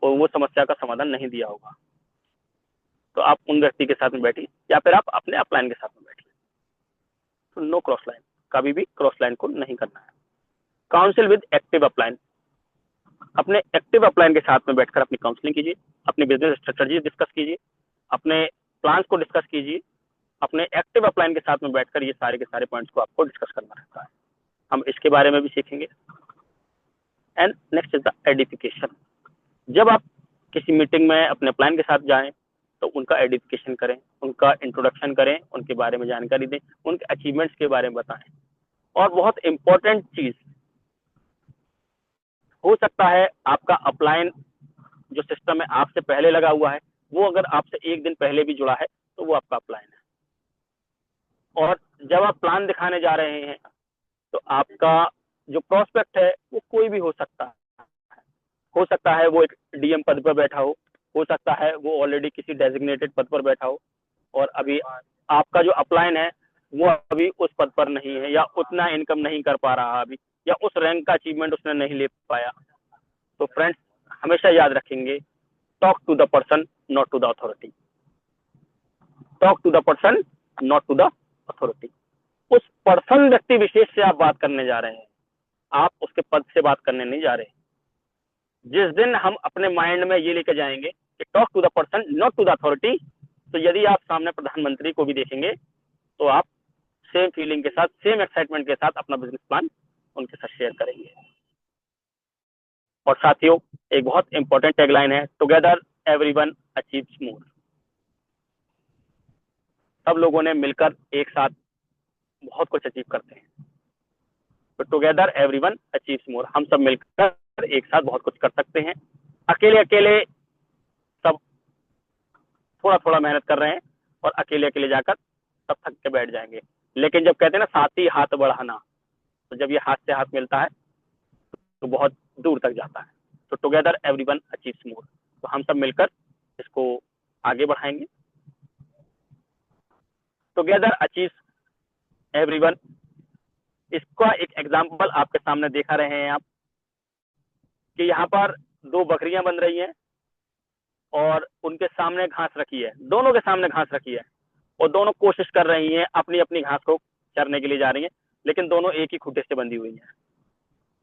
वो समस्या का समाधान नहीं दिया होगा, तो आप उन व्यक्ति के साथ में बैठिए या फिर आप अपने अपलाइन के साथ में बैठिए। तो नो क्रॉस लाइन, कभी भी क्रॉस लाइन को नहीं करना है। काउंसिल विद एक्टिव अपलाइन, अपने एक्टिव अपलाइन के साथ में बैठकर अपनी काउंसलिंग कीजिए, अपने बिजनेस स्ट्रेटजी डिस्कस कीजिए, अपने प्लान्स को डिस्कस कीजिए। अपने एक्टिव अपलाइन के साथ में बैठकर ये सारे के सारे पॉइंट्स को आपको डिस्कस करना रहता है। हम इसके बारे में भी सीखेंगे। And next is the edification. जब आप किसी मीटिंग में अपने प्लान के साथ जाएं तो उनका एडिफिकेशन करें, उनका इंट्रोडक्शन करें, उनके बारे में जानकारी दें, उनके अचीवमेंट्स के बारे में बताएं। और बहुत इंपॉर्टेंट चीज, हो सकता है आपका अपलाइन जो सिस्टम है आपसे पहले लगा हुआ है, वो अगर आपसे एक दिन पहले भी जुड़ा है तो वो आपका अपलाइन है। और जब आप प्लान दिखाने जा रहे हैं तो आपका जो प्रोस्पेक्ट है वो कोई भी हो सकता है। हो सकता है वो एक डीएम पद पर बैठा हो सकता है वो ऑलरेडी किसी डेजिग्नेटेड पद पर बैठा हो, और अभी आपका जो अपलाइन है वो अभी उस पद पर नहीं है, या उतना इनकम नहीं कर पा रहा अभी, या उस रैंक का अचीवमेंट उसने नहीं ले पाया। तो फ्रेंड्स, हमेशा याद रखेंगे, talk to the person not to the authority. Talk to the person not to the authority. उस पर्सन व्यक्ति विशेष से आप बात करने जा रहे हैं, आप उसके पद से बात करने नहीं जा रहे। जिस दिन हम अपने माइंड में ये लेके जाएंगे कि talk to the person not to the authority, तो यदि आप सामने प्रधानमंत्री को भी देखेंगे तो आप सेम फीलिंग के साथ, सेम एक्साइटमेंट के साथ अपना बिजनेस प्लान उनके साथ शेयर करेंगे। और साथियों, एक बहुत इंपॉर्टेंट टैगलाइन है, टुगेदर एवरीवन अचीव्स मोर। सब लोगों ने मिलकर एक साथ बहुत कुछ अचीव करते हैं। तो टुगेदर एवरीवन अचीव्स मोर, हम सब मिलकर एक साथ बहुत कुछ कर सकते हैं। अकेले अकेले सब थोड़ा थोड़ा मेहनत कर रहे हैं और अकेले अकेले जाकर सब थक के बैठ जाएंगे। लेकिन जब कहते हैं ना साथी हाथ बढ़ाना, तो जब ये हाथ से हाथ मिलता है तो बहुत दूर तक जाता है। तो टुगेदर एवरीवन अचीव्स मोर, तो हम सब मिलकर इसको आगे बढ़ाएंगे। टुगेदर अचीव्स एवरीवन, इसका एक एग्जाम्पल आपके सामने देखा रहे हैं आप कि यहाँ पर दो बकरियां बन रही हैं और उनके सामने घास रखी है, दोनों के सामने घास रखी है और दोनों कोशिश कर रही हैं अपनी अपनी घास को चरने के लिए जा रही हैं, लेकिन दोनों एक ही खूंटे से बंधी हुई हैं,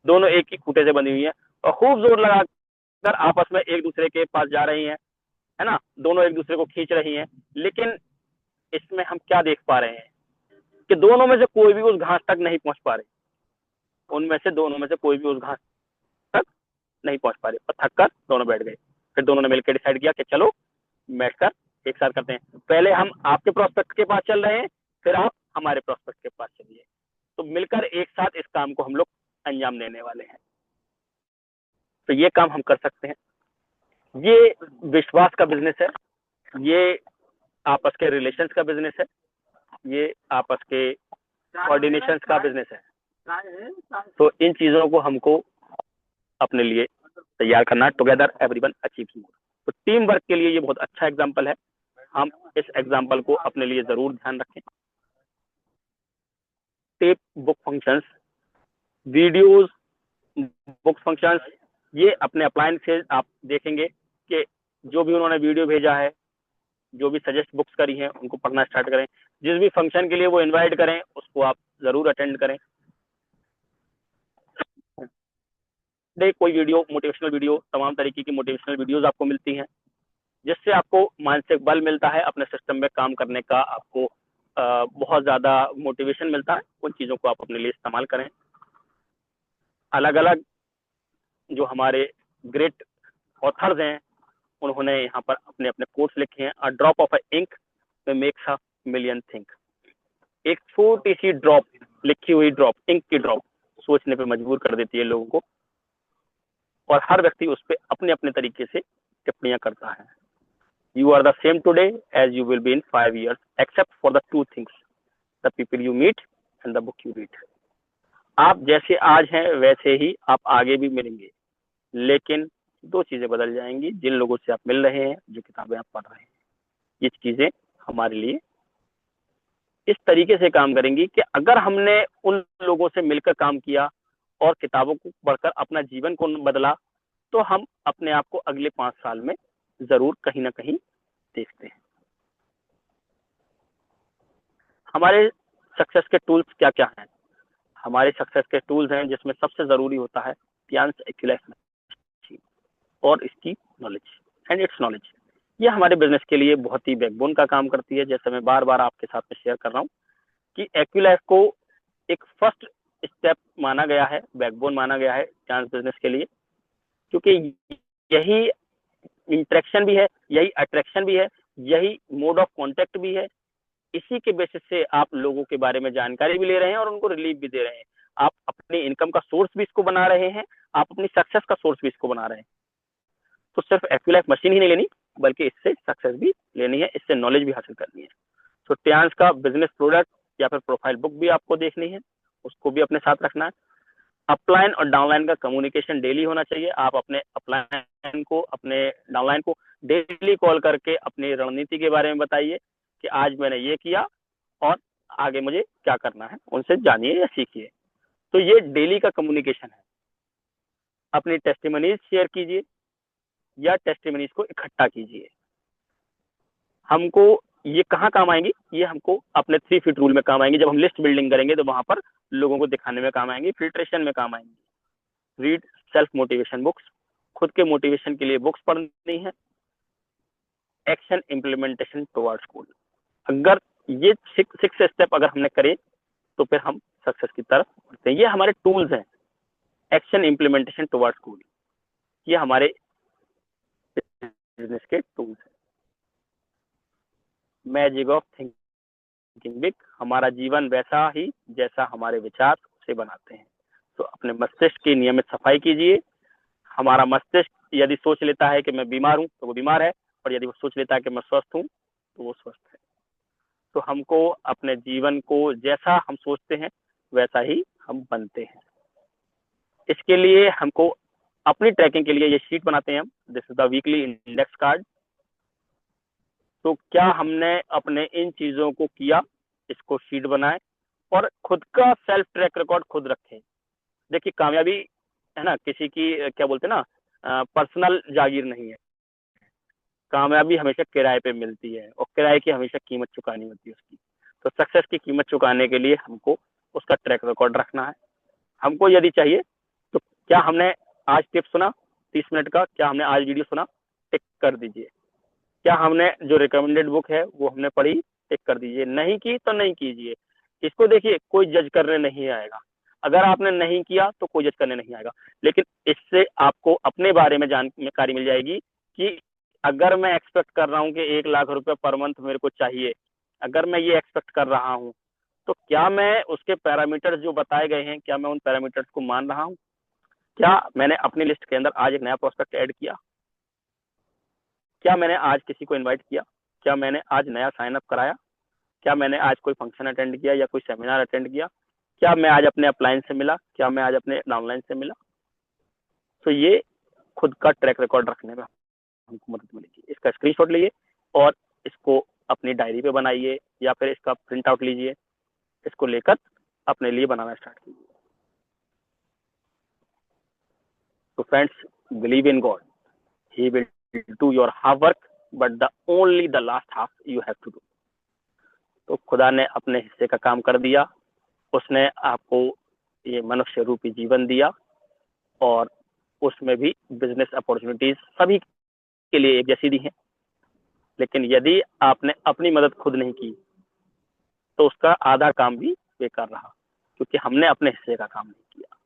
दोनों एक ही खूंटे से बंधी हुई हैं और खूब जोर लगाकर आपस में एक दूसरे के पास जा रही हैं, है ना, दोनों एक दूसरे को खींच रही हैं। लेकिन इसमें हम क्या देख पा रहे हैं कि दोनों में से कोई भी उस घास तक नहीं पहुंच पा रहे, उनमें से दोनों में से कोई भी उस घास तक नहीं पहुंच पा रहे और थक कर दोनों बैठ गए। फिर दोनों ने मिलकर डिसाइड किया कि चलो बैठकर एक साथ करते हैं, पहले हम आपके प्रोस्पेक्ट के पास चल रहे हैं, फिर आप हमारे प्रोस्पेक्ट के पास चलिए, तो मिलकर एक साथ इस काम को हम लोग अंजाम देने वाले हैं। तो ये काम हम कर सकते हैं। ये विश्वास का बिजनेस है, ये आपस के रिलेशंस का बिजनेस है, ये आपस के कोऑर्डिनेशन का बिजनेस है। तो इन चीजों को हमको अपने लिए तैयार करना, टुगेदर एवरीवन अचीव्स मोर। तो टीम वर्क के लिए ये बहुत अच्छा एग्जाम्पल है, हम इस एग्जाम्पल को अपने लिए जरूर ध्यान रखें। Tape book functions, videos book functions, ये अपने अप्लायंस से आप देखेंगे कि जो भी उन्होंने वीडियो भेजा है, जो भी सजेस्ट बुक्स करी हैं, उनको पढ़ना स्टार्ट करें। जिस भी फंक्शन के लिए वो इनवाइट करें उसको आप जरूर अटेंड करें। कोई वीडियो, मोटिवेशनल वीडियो, तमाम तरीके की मोटिवेशनल वीडियोस आपको मिलती हैं, जिससे आपको मानसिक बल मिलता है, अपने सिस्टम में काम करने का आपको बहुत ज्यादा मोटिवेशन मिलता है। उन चीजों को आप अपने लिए इस्तेमाल करें। अलग अलग जो हमारे ग्रेट ऑथर्स हैं, उन्होंने यहाँ पर अपने अपने कोट्स लिखे हैं। A drop of ink makes a million think. एक छोटी सी ड्रॉप, लिखी हुई ड्रॉप, इंक की ड्रॉप, सोचने पे मजबूर कर देती है लोगों को, और हर व्यक्ति उस पर अपने अपने तरीके से टिप्पणियां करता है। You are the same today as you will be in 5 years, except for the two things: the people you meet and the book you read. आप जैसे आज हैं वैसे ही आप आगे भी मिलेंगे, लेकिन दो चीजें बदल जाएंगी, जिन लोगों से आप मिल रहे हैं, जो किताबें आप पढ़ रहे हैं। ये चीजें हमारे लिए इस तरीके से काम करेंगी कि अगर हमने उन लोगों से मिलकर काम किया और किताबों को पढ़कर अपना जीवन को बदला, तो हम अपने आप को अगले 5 साल में जरूर कहीं ना कहीं देखते हैं। हमारे सक्सेस के टूल्स क्या क्या हैं? हमारे सक्सेस के टूल्स हैं जिसमें सबसे जरूरी होता है टियान्स एक्यूलेस मशीन और इसकी नॉलेज एंड इट्स नॉलेज। ये हमारे बिजनेस के लिए बहुत ही बैकबोन का काम करती है। जैसे मैं बार बार आपके साथ में शेयर कर रहा हूँ कि एक्यूलेस को एक फर्स्ट स्टेप माना गया है, बैकबोन माना गया है टियान्स बिजनेस के लिए, क्योंकि यही इंटरेक्शन भी है, यही अट्रैक्शन भी है, यही मोड ऑफ कॉन्टेक्ट भी है। इसी के बेसिस से आप लोगों के बारे में जानकारी भी ले रहे हैं और उनको रिलीफ भी दे रहे हैं। आप अपनी इनकम का सोर्स भी इसको बना रहे हैं, आप अपनी सक्सेस का सोर्स भी इसको बना रहे हैं। तो सिर्फ एक्यूलाइफ मशीन ही नहीं लेनी, बल्कि इससे सक्सेस भी लेनी है, इससे नॉलेज भी हासिल करनी है। तो टियान्स का बिजनेस प्रोडक्ट या फिर प्रोफाइल बुक भी आपको देखनी है, उसको भी अपने साथ रखना है। अपलाइन और डाउनलाइन का कम्युनिकेशन डेली होना चाहिए। आप अपने अपलाइन को, अपने डाउनलाइन को डेली कॉल करके अपनी रणनीति के बारे में बताइए कि आज मैंने ये किया और आगे मुझे क्या करना है, उनसे जानिए या सीखिए। तो ये डेली का कम्युनिकेशन है। अपनी टेस्टिमनीज शेयर कीजिए या टेस्टिमनीज को इकट्ठा कीजिए। हमको ये कहाँ काम आएंगी? ये हमको अपने 3 फीट रूल में काम आएंगी। जब हम लिस्ट बिल्डिंग करेंगे तो वहां पर लोगों को दिखाने में काम आएंगी, फिल्ट्रेशन में काम आएंगी। रीड सेल्फ मोटिवेशन बुक्स, खुद के मोटिवेशन के लिए बुक्स पढ़नी है, एक्शन इम्प्लीमेंटेशन टुवर्ड्स गोल। अगर ये सिक्स स्टेप अगर हमने करे तो फिर हम सक्सेस की तरफ बढ़ते हैं। ये हमारे टूल्स हैं, एक्शन इम्प्लीमेंटेशन टुवर्ड्स गोल, ये हमारे बिजनेस के टूल्स हैं। मैजिक ऑफ थिंकिंग बिग, हमारा जीवन वैसा ही जैसा हमारे विचार उसे बनाते हैं। तो अपने मस्तिष्क की नियमित सफाई कीजिए। हमारा मस्तिष्क यदि सोच लेता है कि मैं बीमार हूं तो वो बीमार है, और यदि वो सोच लेता है कि मैं स्वस्थ हूं तो वो स्वस्थ है। तो हमको अपने जीवन को जैसा हम सोचते हैं वैसा ही हम बनते हैं। इसके लिए हमको अपनी ट्रैकिंग के लिए ये शीट बनाते हैं हम, this is the weekly index card. तो क्या हमने अपने इन चीजों को किया, इसको शीट बनाए और खुद का सेल्फ ट्रैक रिकॉर्ड खुद रखें। देखिए कामयाबी है ना, किसी की क्या बोलते हैं ना, पर्सनल जागीर नहीं है। कामयाबी हमेशा किराए पे मिलती है और किराए की हमेशा कीमत चुकानी होती है उसकी। तो सक्सेस की कीमत चुकाने के लिए हमको उसका ट्रैक रिकॉर्ड रखना है। हमको यदि चाहिए तो क्या हमने आज टिप सुना 30 मिनट का, क्या हमने आज वीडियो सुना, टिक कर दीजिए। क्या हमने जो रिकमेंडेड बुक है वो हमने पढ़ी, टिक कर दीजिए। नहीं की तो नहीं कीजिए। इसको देखिए कोई जज करने नहीं आएगा। अगर आपने नहीं किया तो कोई जज करने नहीं आएगा, लेकिन इससे आपको अपने बारे में जानकारी मिल जाएगी कि अगर मैं एक्सपेक्ट कर रहा हूँ कि 1 लाख रुपए पर मंथ मेरे को चाहिए, अगर मैं ये एक्सपेक्ट कर रहा हूँ तो क्या मैं उसके पैरामीटर्स जो बताए गए हैं, क्या मैं उन पैरामीटर्स को मान रहा हूँ? क्या मैंने अपनी लिस्ट के अंदर आज एक नया प्रोस्पेक्ट ऐड किया? क्या मैंने आज किसी को इनवाइट किया? क्या मैंने आज नया साइन अप कराया? क्या मैंने आज कोई फंक्शन अटेंड किया या कोई सेमिनार अटेंड किया? क्या मैं आज अपने अपलाइन से मिला? क्या मैं आज अपने डाउनलाइन से मिला? तो ये खुद का ट्रैक रिकॉर्ड रखने में हमको मदद मिलेगी। इसका स्क्रीनशॉट लीजिए और इसको अपनी डायरी पे बनाइए या फिर इसका प्रिंट आउट लीजिए। इसको लेकर अपने लिए बनाना स्टार्ट कीजिए। तो friends, believe in God, he will do your hard work but the only the last half you have to do. तो खुदा ने अपने हिस्से का काम कर दिया। उसने आपको ये मनुष्य रूपी जीवन दिया और उसमें भी बिजनेस अपॉर्चुनिटीज सभी के लिए एक जैसी दी है। लेकिन यदि आपने अपनी मदद खुद नहीं की तो उसका आधा काम भी बेकार रहा, क्योंकि हमने अपने हिस्से का काम नहीं किया।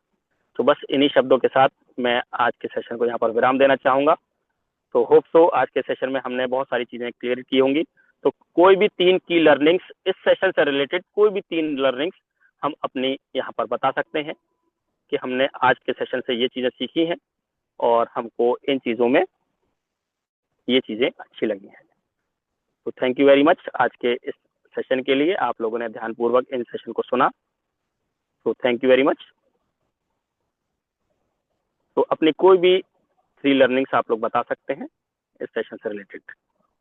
तो बस इन्हीं शब्दों के साथ मैं आज के सेशन को यहाँ पर विराम देना चाहूंगा। तो होप सो आज के सेशन में हमने बहुत सारी चीजें क्लियर की होंगी। तो कोई भी 3 की लर्निंग्स इस सेशन से रिलेटेड, कोई भी 3 लर्निंग्स हम अपनी यहाँ पर बता सकते हैं कि हमने आज के सेशन से ये चीजें सीखी हैं और हमको इन चीजों में ये चीजें अच्छी लगी हैं। तो थैंक यू वेरी मच आज के इस सेशन के लिए। आप लोगों ने ध्यानपूर्वक इन सेशन को सुना, तो थैंक यू वेरी मच। तो अपनी कोई भी 3 लर्निंग्स आप लोग बता सकते हैं इस सेशन से रिलेटेड।